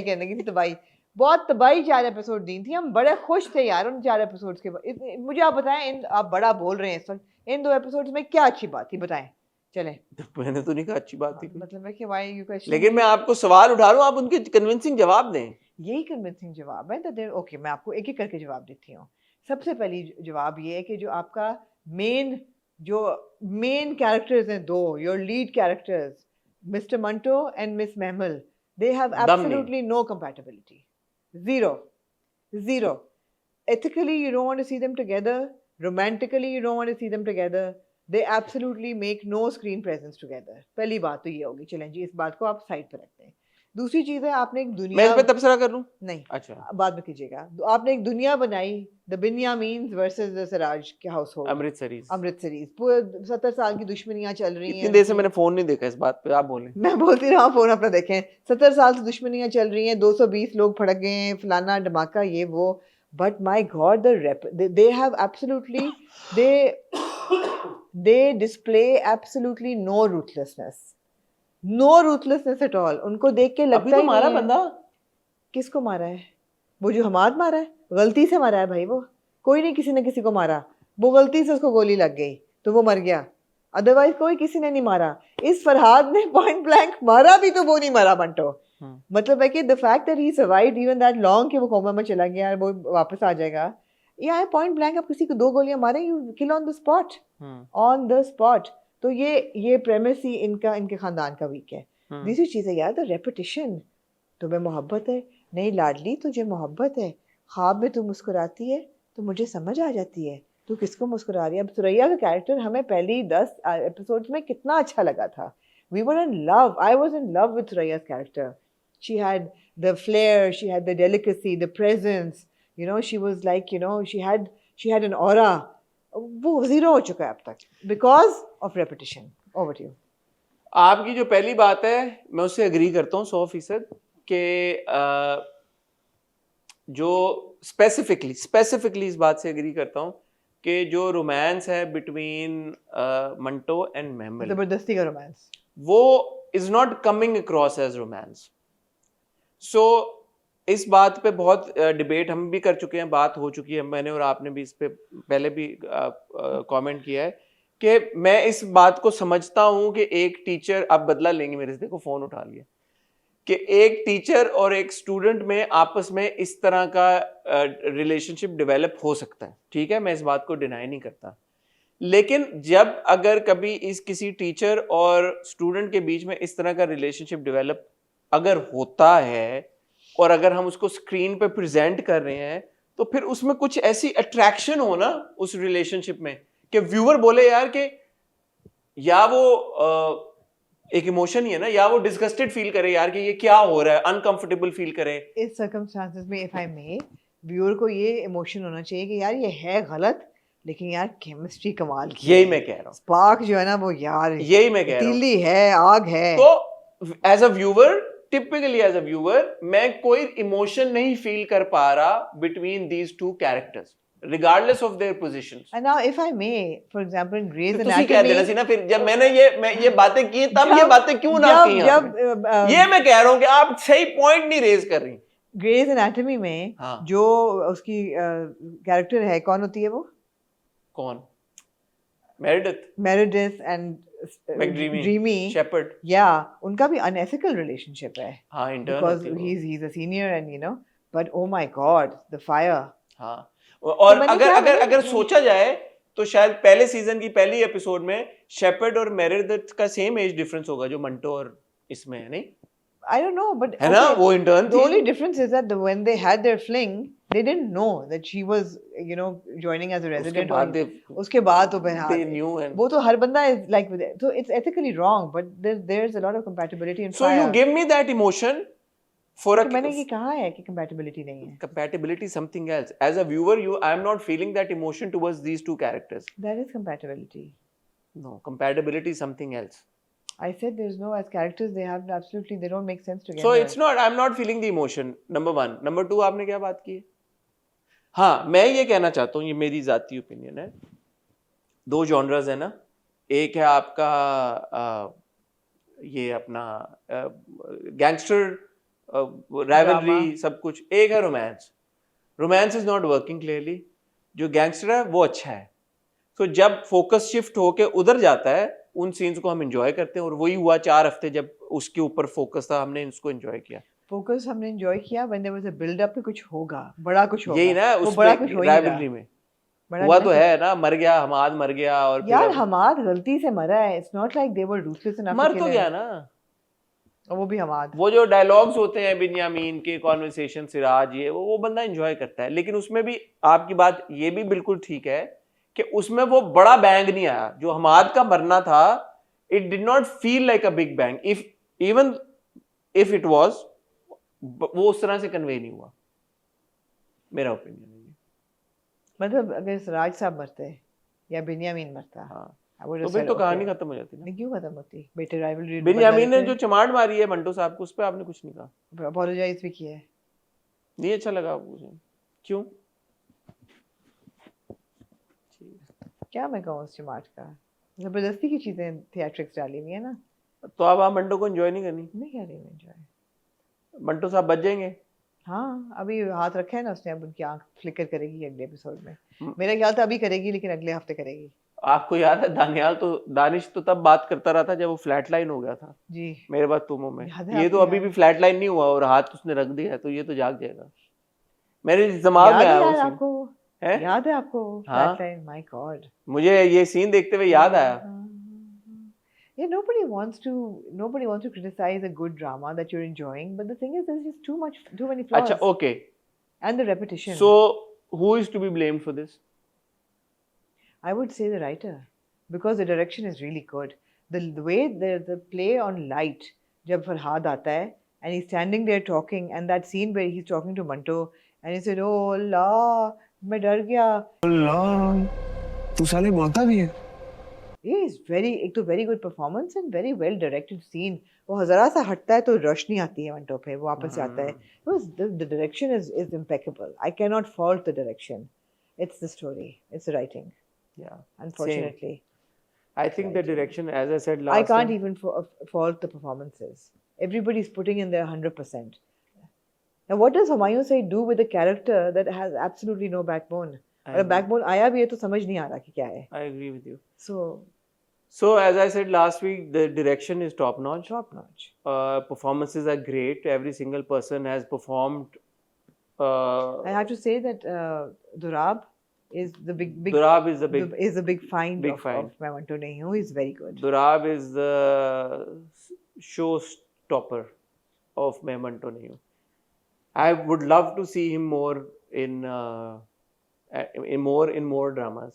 कहने की थी, तबाही, बहुत तबाही 4 एपिसोड दी थी। हम बड़े खुश थे यार उन 4 एपिसोड्स के। मुझे आप बताएं, आप बड़ा बोल रहे हैं इस वक्त, इन 2 एपिसोड्स में क्या अच्छी बात थी बताएं। चलें। मैंने तो नहीं कहा अच्छी बात थी, मतलब है कि व्हाई यू क्वेश्चन, लेकिन मैं आपको सवाल उठा रहा हूँ, आप उनके कन्विंसिंग जवाब दें। यही कन्विंसिंग जवाब है। ओके, मैं आपको एक एक करके जवाब देती हूँ। सबसे पहली जवाब ये है कि जो आपका मेन कैरेक्टर्स हैं 2, your lead characters mister Manto and miss Mahmal, they have absolutely no compatibility, zero. Ethically you don't want to see them together, romantically you don't want to see them together, they absolutely make no screen presence together. पहली बात तो ये होगी, चलें जी इस बात को आप साइड पे रखते हैं। दूसरी चीज है, आपने एक दुनिया, मैं इस पे तबसरा कर लूं? नहीं, अच्छा, बाद में कीजिएगा। आपने एक दुनिया बनाई, द बिन्यामीन्स वर्सेस द सिराज के हाउस होल्ड, अमृतसरीज, पूरे 70 साल की दुश्मनियां चल रही हैं। इतनी देर से मैंने फोन नहीं देखा इस बात पे, आप बोलें। मैं बोलती रहा, फोन अपना देखें। 70 साल से दुश्मनियां चल रही हैं, 220 लोग फड़क गए हैं, फलाना धमाका ये वो, but my God they have absolutely they display absolutely no ruthlessness at all. उनको देख के लगता है मारा बंदा। किसको मारा है? वो जो हमाद मारा है, गलती से मारा है भाई। वो कोई नहीं, किसी ने किसी को मारा, वो गलती से उसको गोली लग गई तो वो मर गया, अदरवाइज कोई किसी ने नहीं मारा। इस फरहाद ने पॉइंट ब्लैंक मारा भी तो वो नहीं मारा बंटो। मतलब है कि the fact that he survived even that long कि वो कोमा में चला गया, वो वापस आ जाएगा। या पॉइंट ब्लैंक आप किसी को 2 गोलियां मारे, you kill on the spot. तो ये प्रेमिस ही इनके खानदान का वीक है। दूसरी चीज़ है यार, द रेपिटिशन। तुम्हें मोहब्बत है, नहीं लाडली तुझे मोहब्बत है, ख्वाब में तू मुस्कुराती है तो मुझे समझ आ जाती है तू किसको मुस्कुरा रही है। अब सुरैया का कैरेक्टर हमें पहली 10 एपिसोड्स में कितना अच्छा लगा था। We were in love. I was in love with Suraya's character. She had the flair, she had the delicacy, the presence. You know, she was like, you know, she had an aura. वो जीरो हो चुका है अब तक because of repetition. Over to you. आपकी जो पहली बात है मैं उससे एग्री करता हूँ 100% कि जो स्पेसिफिकली इस बात से एग्री करता हूँ कि जो रोमांस है बिटवीन मंटो एंड महमल, जबरदस्ती का रोमांस, वो is not coming across as romance. So इस बात पे बहुत डिबेट हम भी कर चुके हैं, बात हो चुकी है, मैंने और आपने भी इस पे पहले भी कमेंट किया है कि मैं इस बात को समझता हूँ कि एक टीचर, आप बदला लेंगे मेरे से, देखो फोन उठा लिया, कि एक टीचर और एक स्टूडेंट में आपस में इस तरह का रिलेशनशिप डेवलप हो सकता है, ठीक है, मैं इस बात को डिनाई नहीं करता। लेकिन जब अगर कभी इस किसी टीचर और स्टूडेंट के बीच में इस तरह का रिलेशनशिप डेवलप अगर होता है और अगर हम उसको स्क्रीन पे प्रेजेंट कर रहे हैं तो फिर उसमें कुछ ऐसी अट्रैक्शन हो ना उस रिलेशनशिप में कि व्यूअर बोले यार कि या वो एक इमोशन ही है ना, या वो डिस्गस्टेड फील करे यार कि ये क्या हो रहा है, अनकंफर्टेबल फील करे। इस सर्कमस्टांसेस में इफ आई मे, व्यूअर को ये इमोशन होना चाहिए कि यार ये है गलत लेकिन यार केमिस्ट्री कमाल की, यही मैं कह रहा हूँ, स्पार्क जो है ना वो यार, यही मैं कह रहा हूँ, तीली है, आग है। तो as a viewer, typically as a viewer मैं कोई इमोशन नहीं फील कर पा रहा between these two characters regardless of their positions. And now if I may, for example in Grey's तो Anatomy, कहते ना सी ना, फिर जब मैंने ये बातें की तब ये बातें क्यों ना की आपने? ये मैं कह रहा हूँ कि आप सही पॉइंट नहीं रेज कर रही। Grey's Anatomy में जो उसकी कैरेक्टर है, कौन होती है वो? कौन? Meredith and Dreamy Shepherd. Yeah, उनका भी unethical relationship है। हाँ, internal because he's a senior and you know, but oh my God, the fire. हाँ, और अगर सोचा जाए तो शायद पहले सीजन की पहली एपिसोड में शेपर्ड और मेरेडिथ का सेम एज डिफरेंस होगा जो मंटो और इसमें है, नहीं? I don't know, but है ना, वो इंटर्न थी। The only difference is that when they had their fling, they didn't know that she was, you know, joining as a resident. उसके बाद तो they knew, and वो तो हर बंदा is like with it. So it's ethically wrong, but there's a lot of compatibility in so fire. You give me that emotion. तो मैंने ये कहा है कि compatibility नहीं है. Compatibility is something else. As a viewer, I am not feeling that emotion towards these two characters. That is compatibility. No, compatibility is something else. I said there's no, as characters they have absolutely, they don't make sense together. So it's not, I'm not feeling the emotion. Number one. Number two, आपने क्या बात की है? हाँ, मैं ये कहना चाहता हूँ, ये मेरी जाती ओपिनियन है, 2 जॉनर्स है ना, एक है आपका ये अपना गैंगस्टर राइवलरी सब कुछ, एक है romance is not working clearly. जो गैंगस्टर है वो अच्छा है, तो जब फोकस शिफ्ट होके उधर जाता है उन सीन्स को हम एंजॉय करते हैं, और वही हुआ 4 हफ्ते जब उसके ऊपर फोकस था, हमने इसको एंजॉय किया, फोकस हमने एंजॉय किया when there was a build up, कुछ होगा, बड़ा कुछ होगा, यही ना उस राइवलरी में हुआ तो है ना, मर गया हमाद, मर गया, और यार हमाद गलती से मरा है, it's not like they were ruthless enough, मर तो गया ना, और वो भी हमाद। वो जो डायलॉग्स होते हैं बिन्यामीन के, कॉन्वर्सेशन, सिराज, ये वो बंदा एंजॉय करता है, लेकिन उसमें भी आपकी बात ये भी बिल्कुल ठीक है कि उसमें वो बड़ा बैंग नहीं आया जो हमाद का मरना था. It did not feel like a big bang. Even if it was, वो उस तरह से कन्वे नहीं हुआ. मेरा ओपिनियन है. मतलब अगर सिराज साहब मरते या बिन्यामीन मरता, हाँ, तो फिर तो कहानी खत्म हो जाती ना. नहीं, क्यों खत्म होती? बेटे राइवलरी बिन्यामीन ने जो चमाट मारी है मंटो साहब को, उस पर आपने कुछ नहीं कहा. अपोलोजाइज भी किया है. नहीं अच्छा लगा आपको? क्यों? क्या मैं कहूँ उस चमाट का, जबरदस्ती की चीजें थिएट्रिक्स डाली हुई है ना. तो अब आप मंटो को एंजॉय नहीं करनी? नहीं कर रही मैं एंजॉय. मंटो साहब बच जाएंगे. हाँ, अभी हाथ रखा है ना उसने, अब उनकी आंख फ्लिकर करेगी अगले एपिसोड में. मेरा ख्याल था अभी करेगी, लेकिन अगले हफ्ते करेगी. आपको याद है दानिश तो तब बात करता रहा था जब वो फ्लैट लाइन हो गया था जी, मेरे बाद तुमों में. है ये तो आपको अभी याद? भी फ्लैट लाइन नहीं हुआ और हाथ उसने रख दिया है, तो ये तो जाग जाएगा. मेरे दिमाग में आया वो सीन. आपको है? याद है आपको? हाँ. Flatline, my God. मुझे ये सीन देखते हुए याद आया. Yeah, nobody wants to criticize a good drama that you're enjoying, but the thing is, there's just too many flaws. अच्छा, okay. And the repetition. So, who is to be blamed for this? I would say the writer, because the direction is really good. The way the play on light, जब फरहाद आता है and he's standing there talking, and that scene where he's talking to Manto and he said, "Oh Allah, मैं डर गया." अल्लाह, तू साले बोलता भी है. एक तो very good performance and very well directed scene. वो जरा सा हटता है तो रोशनी आती है मंटो पे, वो वापस आता है. The direction is impeccable. I cannot fault the direction. It's the story. It's the writing. Yeah. Unfortunately. I think the direction, as I said last I can't time, even fault the performances. Everybody's putting in their 100%. Now, what does Humayun Saeed do with a character that has absolutely no backbone? और backbone आया भी है तो समझ नहीं आ रहा कि क्या है. I agree with you. So as I said last week, the direction is top notch. Top notch. Performances are great. Every single person has performed. I have to say that Durab is the big. Durab is the big find of Memento Nahi Hu. He's very good. Durab is the showstopper of Memento Nahi Hu. I would love to see him more in more dramas.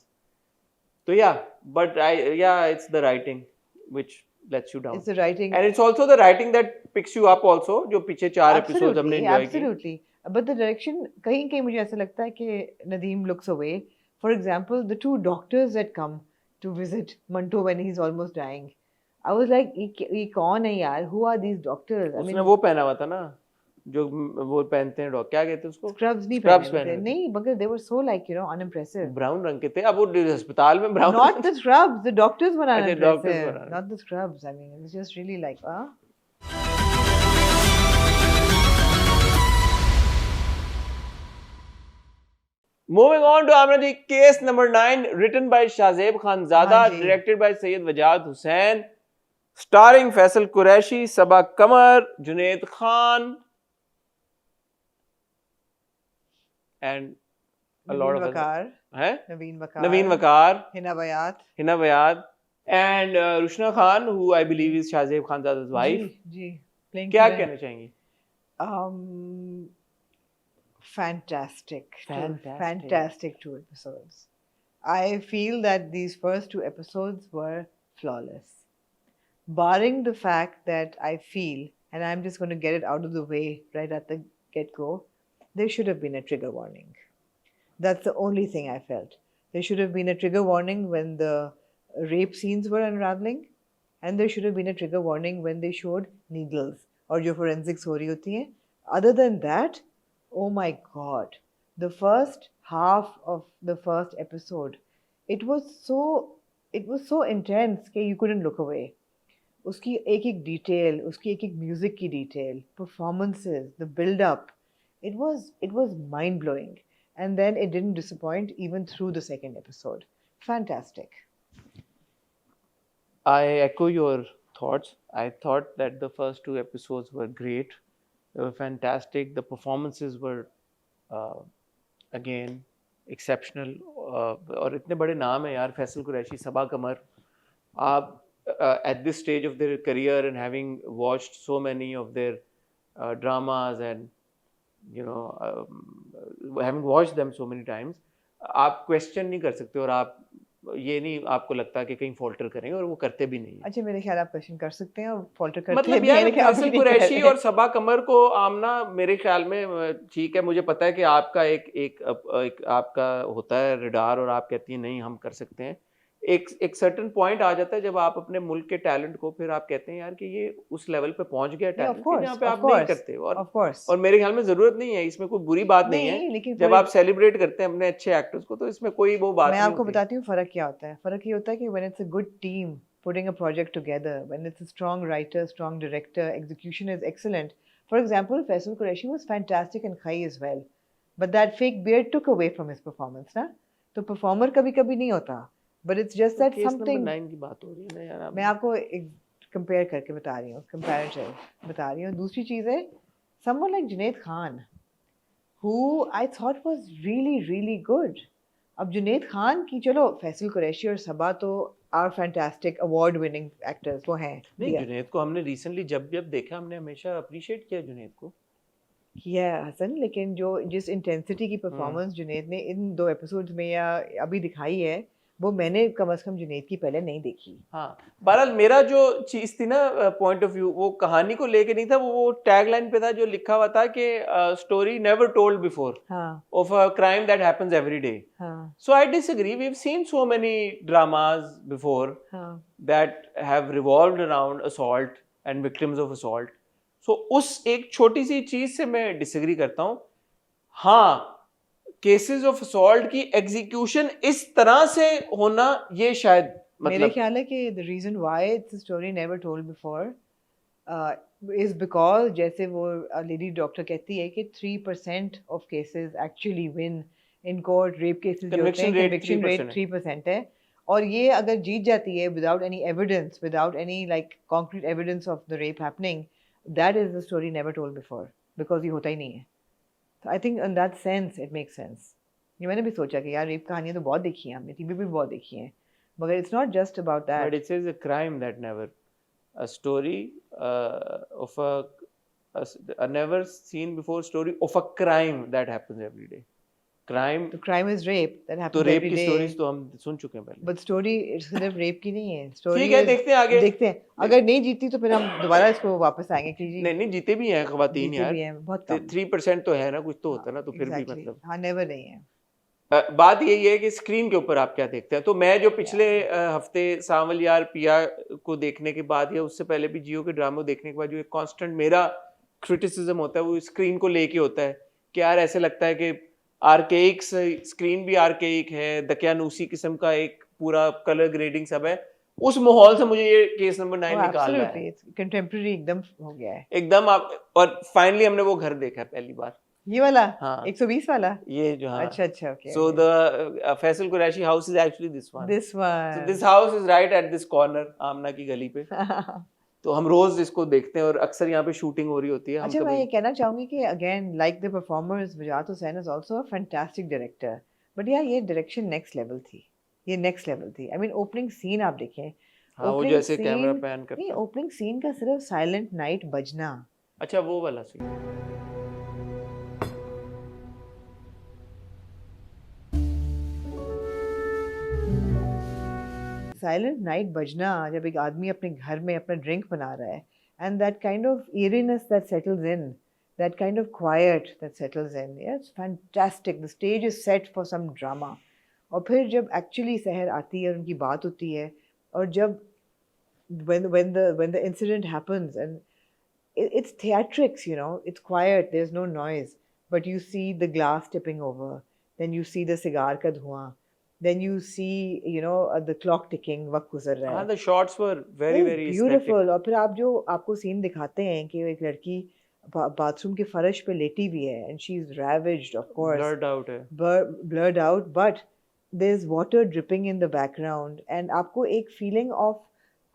So it's the writing which lets you down. It's the writing, and it's also the writing that picks you up also. जो पीछे 4 episodes हमने enjoy किए. Absolutely. But the direction, कहीं मुझे ऐसा लगता है कि Nadeem looks away. For example, the 2 doctors that come to visit Manto when he's almost dying. I was like, ये कौन है यार? Who are these doctors? उसने वो पहना हुआ था ना, जो वो पहनते हैं डॉक्टर, क्या कहते हैं उसको? Scrubs नहीं पहने नहीं, मगर they were so unimpressive. Brown रंग के थे. अब वो अस्पताल में brown. Not the scrubs, the doctors were unimpressive. Not the scrubs. I mean, it was just really like, Moving on to Amradi, case number 9, written by Shahzeb Khanzada, directed by Sayyid Wajad Hussain, starring Faisal Qureshi, Sabah Qamar, Junaid Khan, and a lot of Vakar, Naveen Vakar, Hina Bayat, and Rushna Khan, who I believe is Shahzeb Khanzada's wife. क्या कहना चाहेंगी? Fantastic 2 episodes. I feel that these first 2 episodes were flawless. Barring the fact that I feel, and I'm just going to get it out of the way right at the get-go, there should have been a trigger warning. That's the only thing I felt. There should have been a trigger warning when the rape scenes were unraveling, and there should have been a trigger warning when they showed needles or जो forensics हो रही होती हैं. Other than that, oh my God, the first half of the first episode, it was so intense that you couldn't look away. उसकी एक detail, उसकी एक music की detail, performances, the build-up, it was mind-blowing. And then it didn't disappoint even through the second episode. Fantastic. I echo your thoughts. I thought that the first 2 episodes were great. They were fantastic. The performances were again exceptional. और इतने बड़े नाम हैं यार, फैसल कुरैशी, सबा कमर. आप at this stage of their career and having watched so many of their dramas and having watched them so many times, आप क्वेश्चन नहीं कर सकते और आप ये नहीं आपको लगता कि कहीं फॉल्टर करेंगे, और वो करते भी नहीं है। अच्छा, मेरे ख्याल आप क्वेश्चन कर सकते हैं और फॉल्टर करते मतलब भी हैं, यार लेकिन आप फैसल नहीं कर कुरैशी रहे। और सबा कमर को आमना मेरे ख्याल में ठीक है, मुझे पता है कि आपका एक आपका होता है रडार और आप कहती हैं नहीं हम कर सकते हैं। एक सर्टेन पॉइंट आ जाता है जब आप अपने मुल्क के टैलेंट को फिर आप कहते हैं यार कि ये उस लेवल पे पहुंच गया Yeah, टैलेंट of course, जहाँ पे of आप नहीं course, करते, of course. और मेरे ख्याल में जरूरत नहीं है, इसमें कोई बुरी बात नहीं है। लेकिन जब आप सेलिब्रेट करते हैं अपने अच्छे एक्टर्स को तो इसमें कोई वो बात मैं नहीं आपको होती। बताती हूँ फर्क क्या होता है। फर्क ये होता है कि when it's a good team putting a project together, when it's a strong writer, strong director, execution is excellent. For example, Faisal Qureshi was fantastic in Khai as well, but that fake beard took away from his performance, ना? तो performer कभी-कभी नहीं होता, but it's just that case something. Number 9 की बात हो रही है ना यार। मैं आपको एक कंपेयर करके बता रही हूँ, comparative बता रही हूँ। दूसरी चीज़ है someone like Junaid Khan, who I thought was really really good. अब जुनेद खान की, चलो फैसल कुरैशी और सबा तो are fantastic award winning actors, वो हैं। नहीं, जुनैद को हमने रिसेंटली जब देखा हमने हमेशा अप्रिशिएट किया जुनैद को। किया है हसन, लेकिन जो जिस इंटेंसिटी की परफॉर्मेंस जुनैद ने इन 2 एपिसोड्स में या अभी दिखाई है, वो मैंने कम से कम जुनैद की पहले नहीं देखी। हाँ, बहरहाल मेरा जो चीज़ थी ना पॉइंट ऑफ व्यू, वो कहानी को लेके नहीं था, वो टैगलाइन पे था जो लिखा हुआ था कि story never told before of a crime that happens every day. So I disagree, we have seen so many dramas before that have revolved around assault and victims of assault. So उस एक छोटी सी चीज से मैं डिसएग्री करता हूँ। हाँ, केसेस ऑफ असॉल्ट की एग्जीक्यूशन इस तरह से होना, ये शायद मेरे ख्याल है कि the reason why it's a story never told before is because जैसे वो लेडी डॉक्टर कहती है कि 3% of cases actually win in court. Rape cases जो होते हैं कन्विक्शन रेट 3% है, और ये अगर जीत जाती है without any evidence, without any like concrete evidence of the rape happening, that is the story never told before, because ये होता ही नहीं है। So I think in that sense it makes sense. ये मैंने भी सोचा कि यार रेप कहानियाँ तो बहुत देखी हैं हमने, टीवी पे भी बहुत देखी हैं, मगर it's not just about that. But it says a crime that never, a story of a never seen before story of a crime that happens every day. Crime. तो crime is rape that happens तो every day. रेप की स्टोरीज तो हम सुन चुके हैं पहले। But story सिर्फ रेप की नहीं है। Story ठीक है, देखते हैं आगे। देखते हैं, अगर नहीं जीती तो फिर हम दोबारा इसको वापस आएंगे कि जी नहीं जीते भी हैं ख़वातीन यार, भी हैं, बहुत कम। 3% तो है ना, कुछ तो होता है ना, तो फिर भी मतलब हाँ, नेवर नहीं है। बात यही है कि स्क्रीन के ऊपर आप क्या देखते हैं। तो मैं जो पिछले हफ्ते सांवल यार पिया को देखने के बाद या उससे पहले भी जियो के ड्रामा देखने के बाद जो एक कांस्टेंट मेरा क्रिटिसिज्म होता है वो स्क्रीन को लेके होता है कि यार ऐसे लगता है कि आर्केइक स्क्रीन भी आर्केइक है, दकियानूसी किस्म का एक पूरा कलर ग्रेडिंग सब है। उस माहौल से मुझे ये केस नंबर 9 निकाल रहा है। कंटेम्पररी एकदम हो गया है एकदम। आप और फाइनली हमने वो घर देखा है पहली बार, ये वाला। हाँ, 120 वाला, ये जो, हाँ, अच्छा okay. So the Faisal Qureshi house is actually this one. This one. So this house is right at this corner, आमना की गली पे। तो हम रोज इसको देखते हैं और अक्सर यहाँ पे शूटिंग हो रही होती है। अच्छा, मैं ये कहना चाहूंगी कि again like the performers, Wajahat Hussain is also a fantastic director, but यार ये डायरेक्शन नेक्स्ट लेवल थी, ये नेक्स्ट लेवल थी। आई मीन ओपनिंग सीन आप देखें, हाँ, वो जैसे कैमरा पैन करता है। नहीं, ओपनिंग सीन का सिर्फ साइलेंट नाइट बजना। अच्छा, वो वाला सीन। साइलेंट नाइट बजना, जब एक आदमी अपने घर में अपना ड्रिंक बना रहा है, and that kind of eeriness that settles in, that kind of quiet that settles in, yeah, it's fantastic. The stage is set for some drama. और फिर जब actually सहर आती है और उनकी बात होती है, और जब when the incident happens and it's theatrics, you know, it's quiet, there's no noise, but you see the glass tipping over, then you see the cigar का धुआं, then you see, you know, the clock ticking, वक्त गुजर रहा है। The shots were very beautiful. और फिर आप जो आपको सीन दिखाते हैं कि एक लड़की बाथरूम के फर्श पे लेटी हुई है, and she is ravaged, of course, blurred out है, blurred out, but there's water dripping in the background, and आपको एक feeling of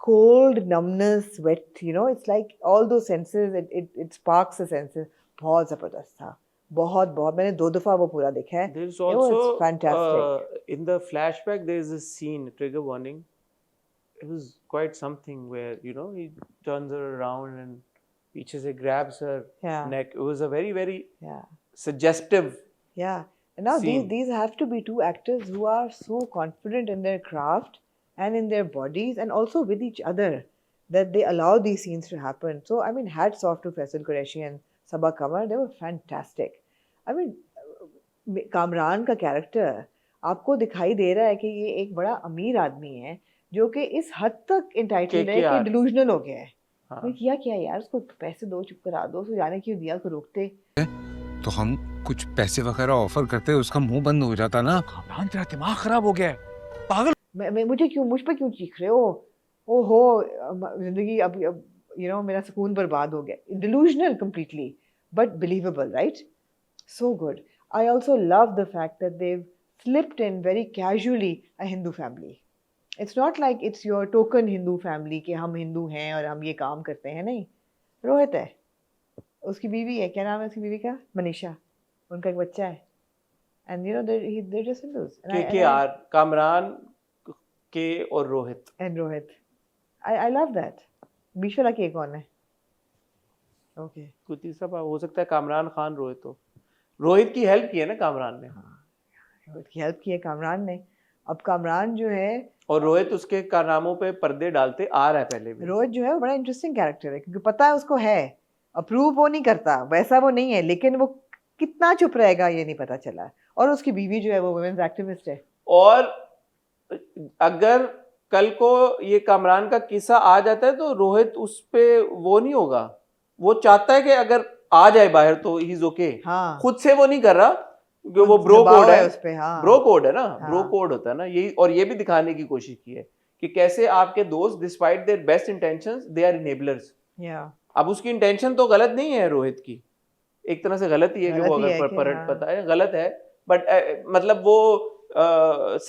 cold, numbness, wet, you know, it's like all those senses, it sparks the senses. बहुत जबरदस्त था, बहुत मैंने 2 दफा वो पूरा देखा है। There's also fantastic. In the flashback there is a scene, trigger warning, it was quite something where, you know, he turns her around and पीछे से grabs her neck. It was a very suggestive. Yeah, Now scene. these have to be two actors who are so confident in their craft and in their bodies and also with each other that they allow these scenes to happen. So I mean, hats off to Faisal Qureshi and Sabaa Qamar. They were fantastic. I mean, Kamran का कैरेक्टर आपको दिखाई दे रहा है कि ये एक बड़ा अमीर आदमी है जो कि इस हद तक इंटाइटल्ड है कि डिलूजनल हो गया है। मैं किया क्या यार, उसको पैसे दो, चुप करा दो, उसको जाने क्यों दिया, उसको रोकते तो हम कुछ पैसे वगैरह ऑफर करते, उसका मुंह बंद हो जाता ना। कामरान तेरा दिमाग खराब हो गया है, पागल। मुझ पे क्यों चीख रहे हो? ओहो, जिंदगी अब यू नो मेरा सुकून बर्बाद हो गया। Delusional completely but believable, right? So good. I also love the fact that they've slipped in very casually a Hindu family. It's not like it's your token Hindu family कि हम हिंदू हैं और हम ये काम करते हैं, नहीं। रोहित है, उसकी बीवी है, क्या नाम है उसकी बीवी का? मनीषा, उनका एक बच्चा है, and you know they're just Hindus. KKR, Kamran के और Rohit. And Rohit, I love that. बीच वाला के कौन है? Okay. कुछ तीसरा हो सकता है कामरान खान रोहित हो। रोहित की हेल्प की है ना कामरान ने। रोहित की हेल्प की है कामरान ने। अब कामरान जो है और रोहित उसके कारनामों पे पर्दे डालते आ रहा है पहले भी। रोहित जो है वो बड़ा इंटरेस्टिंग कैरेक्टर है क्योंकि पता है उसको है, अप्रूव वो नहीं करता, वैसा वो नहीं है, लेकिन वो कितना चुप रहेगा ये नहीं पता चला। और उसकी बीवी जो है वो वुमेन्स एक्टिविस्ट है। और अगर कल को ये कामरान का किस्सा आ जाता है तो रोहित उस पे वो नहीं होगा, वो चाहता है कि अगर आ जाए बाहर तो ही इज ओके। हाँ। खुद से वो नहीं कर रहा क्योंकि वो ब्रो कोड है उस पे। हाँ। ब्रो कोड है ना। हाँ। ब्रो कोड होता है ना यही। और ये भी दिखाने की कोशिश की है कि कैसे आपके दोस्त despite their best intentions they are enablers. अब उसकी इंटेंशन तो गलत नहीं है रोहित की, एक तरह से गलत ही है कि वो अगर पता है गलत है, बट मतलब वो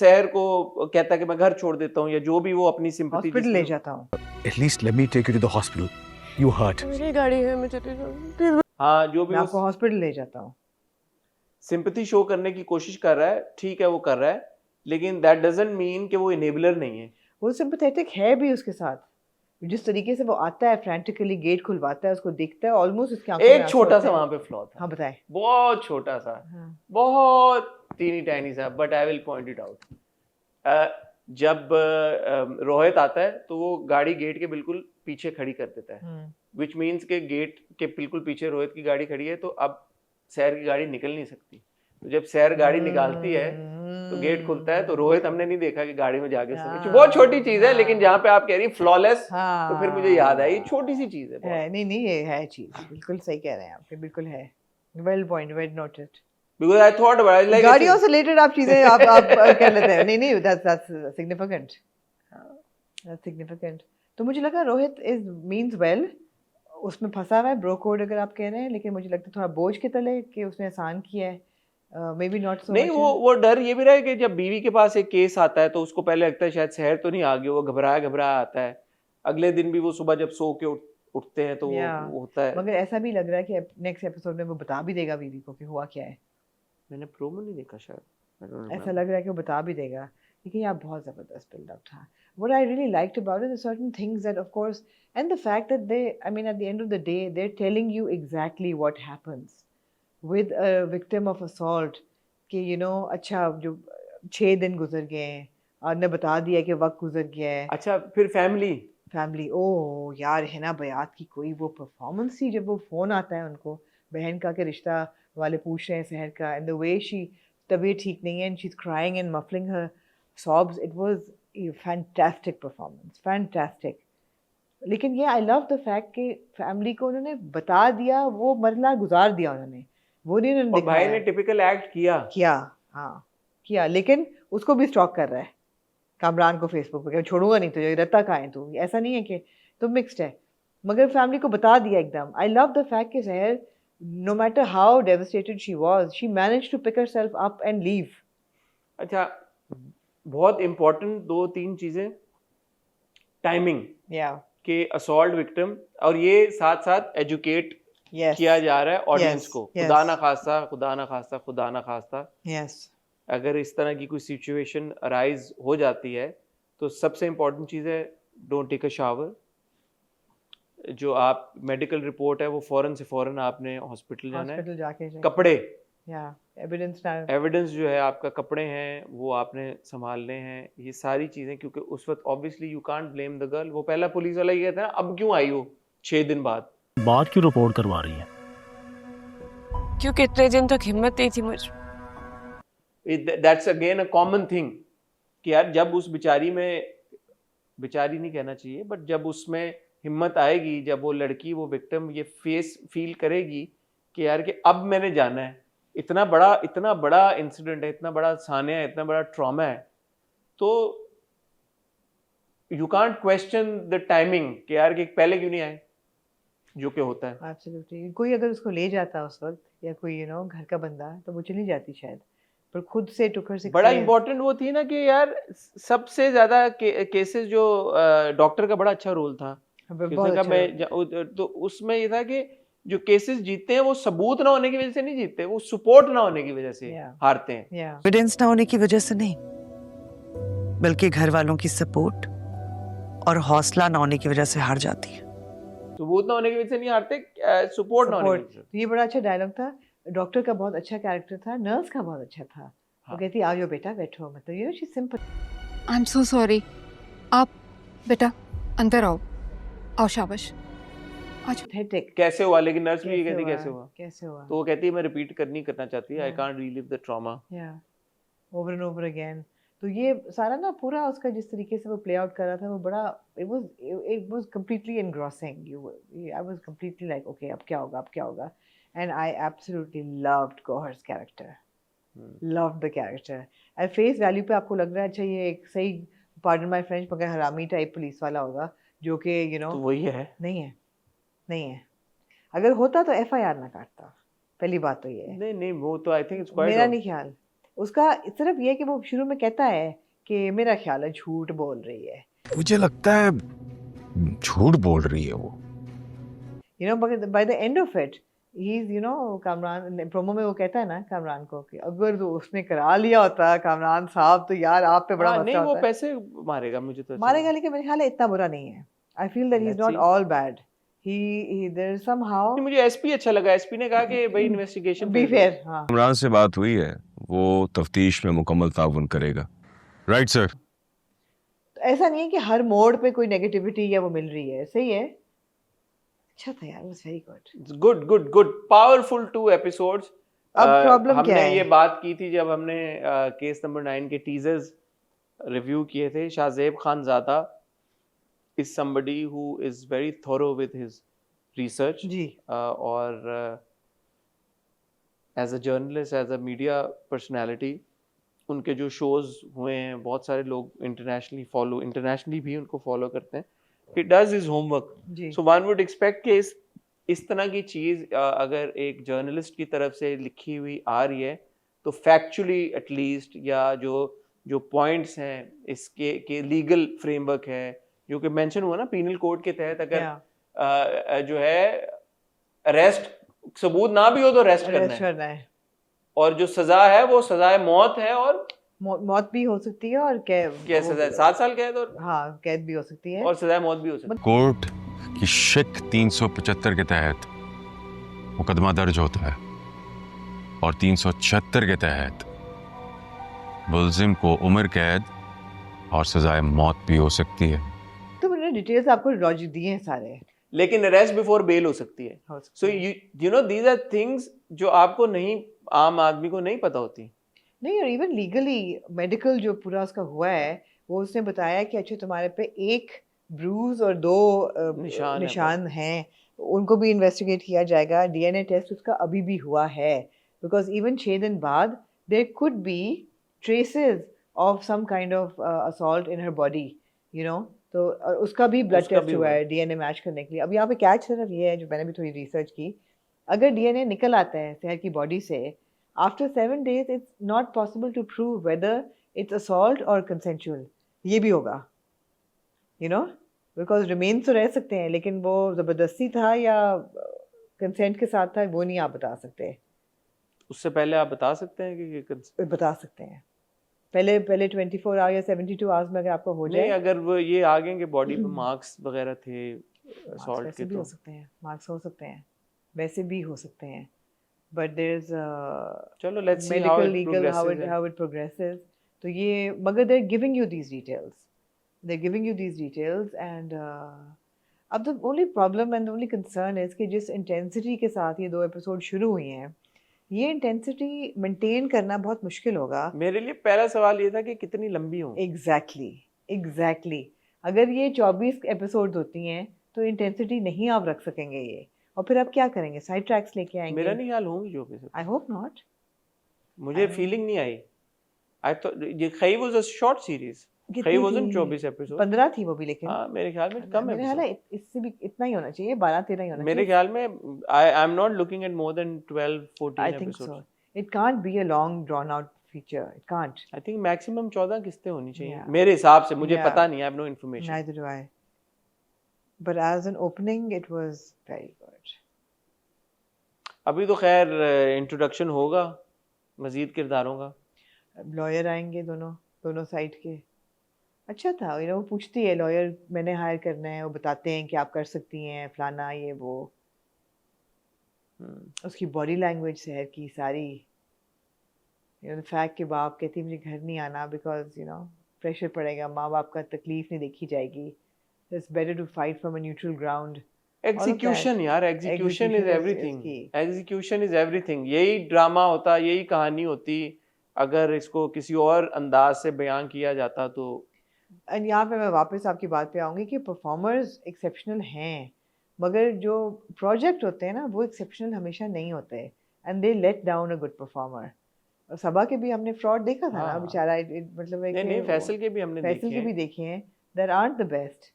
शहर को कहता है कि मैं घर छोड़ देता हूँ या जो भी वो अपनी सिंपैथी हॉस्पिटल ले जाता हूँ। At least let me take you to the hospital. You hurt. मेरी गाड़ी है, मैं चली जाऊँ। हाँ, जो भी मैं आपको हॉस्पिटल ले जाता हूँ। सिंपैथी शो करने की कोशिश कर रहा है, ठीक है वो कर रहा है, लेकिन दैट डजंट मीन कि वो इनेबलर नहीं है। वो सिंपैथेटिक है भी उसके साथ, जिस तरीके से वो आता है फ्रैंटिकली गेट खुलवाता है, उसको देखता है ऑलमोस्ट उसकी आंखों में एक छोटा सा वहां पे फ्लॉ था। हाँ बताए। बहुत छोटा सा। बहुत टीनी टाइनी सा, but I will point it out. जब रोहित आता है तो वो गाड़ी गेट के बिल्कुल पीछे खड़ी कर देता है, विच मीन्स के गेट के बिल्कुल पीछे रोहित की गाड़ी खड़ी है, तो अब शहर की गाड़ी निकल नहीं सकती। तो जब शहर गाड़ी निकालती है तो गेट खुलता है, तो रोहित हमने नहीं देखा कि गाड़ी में जाके बहुत छोटी चीज है, लेकिन जहाँ पे आप कह रही फ्लॉलेस, तो फिर मुझे याद आई छोटी सी चीज है। नहीं ये है चीज, बिल्कुल सही कह रहे हैं आप, बिल्कुल है। Well point, well noted. Because I thought about it, like गाड़ियों से रिलेटेड आप चीजें आप कर लेते हैं। नहीं that's significant. That's significant. तो मुझे लगा रोहित means well, उसमें फंसा हुआ है, ब्रो कोड अगर आप कह रहे हैं, लेकिन मुझे लगता है थोड़ा बोझ के तले कि उसने आसान किया है। Maybe not so नहीं, वो डर ये भी रहा है कि जब बीवी के पास एक केस आता है तो उसको पहले लगता है शायद शहर तो नहीं आ गया, वो घबराया आता है। अगले दिन भी वो सुबह जब सो के उठते हैं तो वो होता है। मगर ऐसा भी लग रहा है कि नेक्स्ट एपिसोड में वो बता भी देगा बीवी को कि हुआ क्या है। मैंने प्रोमो नहीं देखा शायद, ऐसा लग रहा है कि वो बता भी देगा, लेकिन यहाँ बहुत ज़बरदस्त बिल्ड अप था। What I really liked about it is certain things that, of course, and the fact that at the end of the day, they're telling you exactly what happens with a victim of assault. कि you know, अच्छा जो 6 दिन गुजर गए हैं और ने बता दिया कि वक्त गुजर गया है। अच्छा, फिर फैमिली ओह यार, हिना बयात की कोई वो परफॉर्मेंस थी जब वो फ़ोन आता है उनको बहन का कि रिश्ता वाले पूछ रहे हैं शहर का, एंड द वे शी, तबीयत ठीक नहीं है and she is crying and muffling her sobs, it was a fantastic performance, fantastic. लेकिन ये आई लव द फैक्ट कि फैमिली को उन्होंने बता दिया, वो मरला गुजार दिया उन्होंने, वो नहीं उन्होंने दिखाया। भाई ने टिपिकल एक्ट किया, लेकिन उसको भी स्टॉक कर रहा है कामरान को फेसबुक पे, छोड़ूंगा नहीं तुझे, रहता कहाँ है तू, ऐसा नहीं है कि तो मिक्स्ड है, मगर फैमिली को बता दिया एकदम। आई लव द फैक्ट कि शहर, no matter how devastated she was, she managed to pick herself up and leave. अच्छा, बहुत important 2-3 चीजें, टाइमिंग के असॉल्ट विक्टिम, और ये साथ साथ एजुकेट किया जा रहा है ऑडियंस को। खुदा ना खास्ता अगर इस तरह की कोई सिचुएशन अराइज हो जाती है तो सबसे इम्पोर्टेंट चीज़ है डोंट टेक अ शावर। जो आप मेडिकल रिपोर्ट है वो फौरन से फौरन आपने हॉस्पिटल जाना है। जाके कपड़े एविडेंस जो है, आपका कपड़े हैं वो आपने संभालने हैं, ये सारी चीजें, क्योंकि उस वक्त obviously you can't blame the girl. वो पहला पुलिस वाला ये कहता है ना, अब क्यों आई हो 6 दिन बाद, बात क्यों रिपोर्ट करवा रही है? क्योंकि इतने दिन तक हिम्मत नहीं थी मुझे। That's again a common thing कि यार जब उस बेचारी में, बेचारी नहीं कहना चाहिए, बट जब उसमें हिम्मत आएगी, जब वो लड़की, वो विक्टिम ये फेस फील करेगी कि यार कि अब मैंने जाना है, इतना बड़ा इंसिडेंट है, इतना बड़ा सान्या है, इतना बड़ा ट्रॉमा है, तो you can't question the timing कि यार कि पहले क्यों नहीं आए, जो कि होता है। एब्सोल्युटली। कोई अगर उसको ले जाता उस वक्त, या कोई घर का बंदा, तो वो चली जाती शायद, पर खुद से टुकर से। बड़ा इंपॉर्टेंट वो थी ना कि यार सबसे ज्यादा केसेस जो डॉक्टर का बड़ा अच्छा रोल था, तो उसमें ये था कि जो केसेस जीतते हैं वो सबूत ना होने की वजह से नहीं जीतते, वो सपोर्ट ना होने की वजह से हारते हैं। एविडेंस ना होने की वजह से नहीं, बल्कि घर वालों की सपोर्ट और हौसला ना होने की वजह से हार जाती है। सबूत ना होने की वजह से नहीं हारते, सपोर्ट ना होने की वजह से। ये बड़ा अच्छा डायलॉग था। डॉक्टर का बहुत अच्छा कैरेक्टर था, नर्स का बहुत अच्छा था। वो कहती आ जाओ बेटा बैठो, मतलब you know she simple. I am so sorry, आप बेटा अंदर आओ, आओ शाबाश। कैसे हुआ, लेकिन नर्स भी ये कहती कैसे हुआ, तो वो कहती है मैं रिपीट नहीं करना चाहती, I can't relive the trauma over and over again. तो ये सारा ना पूरा उसका जिस तरीके से वो प्ले आउट कर रहा था, वो बड़ा it was completely engrossing. I was completely like, okay, अब क्या होगा, and I absolutely loved Gohar's character. Loved the character. At face value पे आपको लग रहा है अच्छा ये एक सही, pardon my French, मगर हरामी टाइप पुलिस वाला होगा, जो कि तो वही है। नहीं है। अगर होता तो FIR ना काटता, पहली बात तो ये है। नहीं वो तो आई थिंक इट्स क्वाइट, मेरा नहीं ख्याल। उसका सिर्फ ये कि वो शुरू में कहता है कि मेरा ख्याल है झूठ बोल रही है, मुझे लगता है झूठ बोल रही है वो, मगर by the end of it he is Kamran promo में वो कहता है ना कामरान को कि अगर तो उसने करा लिया होता कामरान साहब, तो यार आप पे बड़ा मसला नहीं, होता वो है। पैसे मारेगा, मुझे तो मारेगा, लेकिन मेरे ख्याल है इतना बुरा नहीं है। I feel that he is not all bad. he there somehow मुझे एसपी अच्छा लगा। एसपी ने कहा कि भाई इन्वेस्टिगेशन बी फेयर। हाँ, इमरान से बात हुई है, वो तफ्तीश में मुकम्मल ताउन करेगा। Right sir. ऐसा नहीं है कि हर मोड़ पे कोई नेगेटिविटी या वो मिल रही है, सही है। अच्छा था यार, was very good powerful 2 episodes. अब प्रॉब्लम क्या है? हमने ये बात की थी जब हमने केस नंबर 9 के टीजर्स रिव्यू किए थे। Shahzeb Khanzada is somebody who is very thorough with his research जी। और as a journalist, as a media personality, उनके जो shows हुए हैं, बहुत सारे लोग internationally भी उनको follow करते हैं। He does his homework, so one would expect कि इस तरह की चीज़ अगर एक journalist की तरफ से लिखी हुई आ रही है, तो factually at least, या जो points हैं इसके के legal framework है, जो कि मेंशन हुआ ना पीनल कोड के तहत, अगर जो है अरेस्ट, सबूत ना भी हो तो अरेस्ट करना है, और जो सजा है वो सजाए मौत है, और मौत भी हो सकती है, और क्या सजा 7 साल कैद, और हाँ कैद भी हो सकती है, और सजाए मौत भी हो सकती है। कोर्ट की शिक 375 के तहत मुकदमा दर्ज होता है, और 376 के तहत मुल्जिम को उम्र कैद और सजाए मौत भी हो सकती है। तो मैंने डिटेल्स आपको लॉजिक दिए हैं सारे, लेकिन अरेस्ट बिफोर बेल हो सकती है। So you know these are things जो आपको नहीं, आम आदमी को नहीं पता होती। नहीं, और इवन लीगली मेडिकल जो पूरा उसका हुआ है, वो उसने बताया कि अच्छा तुम्हारे पे 1 ब्रूज और 2 निशान हैं, उनको भी इन्वेस्टिगेट किया जाएगा। DNA टेस्ट उसका अभी भी हुआ है, बिकॉज इवन 6 दिन बाद there could be traces of some kind of assault in her body, तो उसका भी ब्लड टेस्ट हुआ है DNA मैच करने के लिए। अब यहाँ पे कैच सिर्फ ये है, जो मैंने भी थोड़ी रिसर्च की, अगर DNA निकल आता है शहर की बॉडी से, after 7 days it's not possible to prove whether it's assault और कंसेंचुअल। ये भी होगा, बिकॉज रिमेन्स तो रह सकते हैं, लेकिन वो ज़बरदस्ती था या कंसेंट के साथ था, वो नहीं आप बता सकते। उससे पहले आप बता सकते हैं कि बता सकते हैं पहले 24 आवर या 72 आवर्स में अगर आपको हो जाए। नहीं, अगर वो ये आ गए कि बॉडी पे मार्क्स वगैरह थे असॉल्ट के, भी हो सकते हैं, मार्क्स हो सकते हैं, वैसे भी हो सकते हैं, but there's चलो let's see how medical, it legal, progresses. how it progresses. तो ये मगर they're giving you these details. They're giving you these details and अब the only problem and the only concern is कि जिस intensity के साथ ये 2 एपिसोड शुरू हुई हैं, ये इंटेंसिटी मेंटेन करना बहुत मुश्किल होगा. मेरे लिए पहला सवाल ये था कि कितनी लंबी हो. एग्जैक्टली अगर ये 24 एपिसोड होती हैं तो इंटेंसिटी नहीं आप रख सकेंगे ये, और फिर आप क्या करेंगे, साइड ट्रैक्स लेके आएंगे. मेरा नहीं हाल होंगी जो भी. I hope not. मुझे फीलिंग नहीं आई. आई थॉट ये खई वाज अ शॉर्ट सीरीज. खई वाजंट 24 एपिसोड. 15 थी वो भी, लेकिन हां मेरे ख्याल में कम है. मेरे ख्याल है इससे भी इतना ही होना चाहिए, 12-13 ही होना चाहिए मेरे ख्याल में. I am not looking at more than 12-14 episodes. It can't be a long drawn out feature. It can't. I think maximum 14 किस्तें होनी चाहिए मेरे हिसाब से. मुझे पता नहीं, I have no information. Neither do I. But as an opening it was very good. अभी तो खैर इंट्रोडक्शन होगा मजीद किरदारों का. लॉयर आएंगे दोनों साइड के. अच्छा था, वो पूछती है लॉयर मैंने हायर करना है, वो बताते हैं कि आप कर सकती हैं फलाना ये वो. उसकी बॉडी लैंग्वेज शहर की सारी, द फैक्ट कि बाप कहती है मुझे घर नहीं आना बिकॉज प्रेशर पड़ेगा, माँ बाप का तकलीफ नहीं देखी जाएगी. It's better to fight from a neutral ground. Execution यार, execution is everything. Execution is everything. यही ड्रामा होता, यही कहानी होती अगर इसको किसी और अंदाज से बयान किया जाता तो. एंड यहाँ पे मैं वापस आपकी बात पे आऊँगी कि परफॉर्मर्स एक्सेप्शनल हैं, मगर जो प्रोजेक्ट होते हैं ना वो एक्सेप्शनल हमेशा नहीं होते, and they let down a good performer. और सबा के भी हमने फ्रॉड देखा था ना बेचारा. मतलब नहीं फैसल के भी हमने देखे हैं. That aren't the best.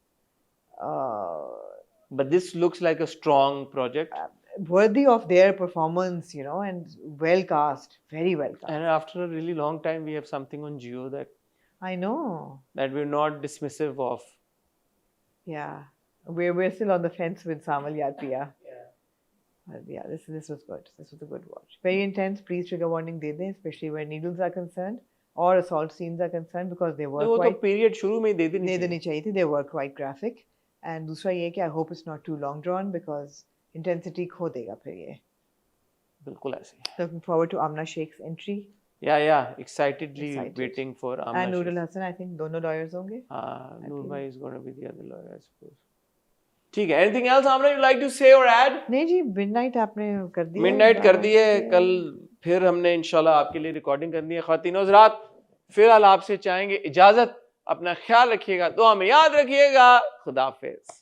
But this looks like a strong project. Worthy of their performance, and well cast, very well cast. And after a really long time, we have something on Jio that I know that we're not dismissive of. Yeah, we're still on the fence with Samal Yatpiya. Yeah, this was good. This was a good watch. Very intense. Please trigger warning दे दें, especially where needles are concerned or assault scenes are concerned, because they were quite. तो period शुरू में ही दे देनी चाहिए थी. They were quite graphic. And दूसरा ये कि I hope it's not too long drawn because intensity खो देगा फिर ये. बिल्कुल ऐसे. Looking forward to Amna Sheikh's entry. Yeah. Excitedly waiting for Amna. And Noorul Hassan, I think दोनों lawyers होंगे. Noor bhai is going to be the other lawyer, I suppose. ठीक है. Anything else Amna you'd like to say or add? नहीं जी, midnight आपने कर दी. Midnight कर दी है. कल फिर हमने इंशाल्लाह आपके लिए रिकॉर्डिंग करनी है. ख्वातीनो हज़रात, फिलहाल आपसे चाहेंगे इजाजत. अपना ख्याल रखिएगा, दुआ में याद रखिएगा. खुदा हाफिज.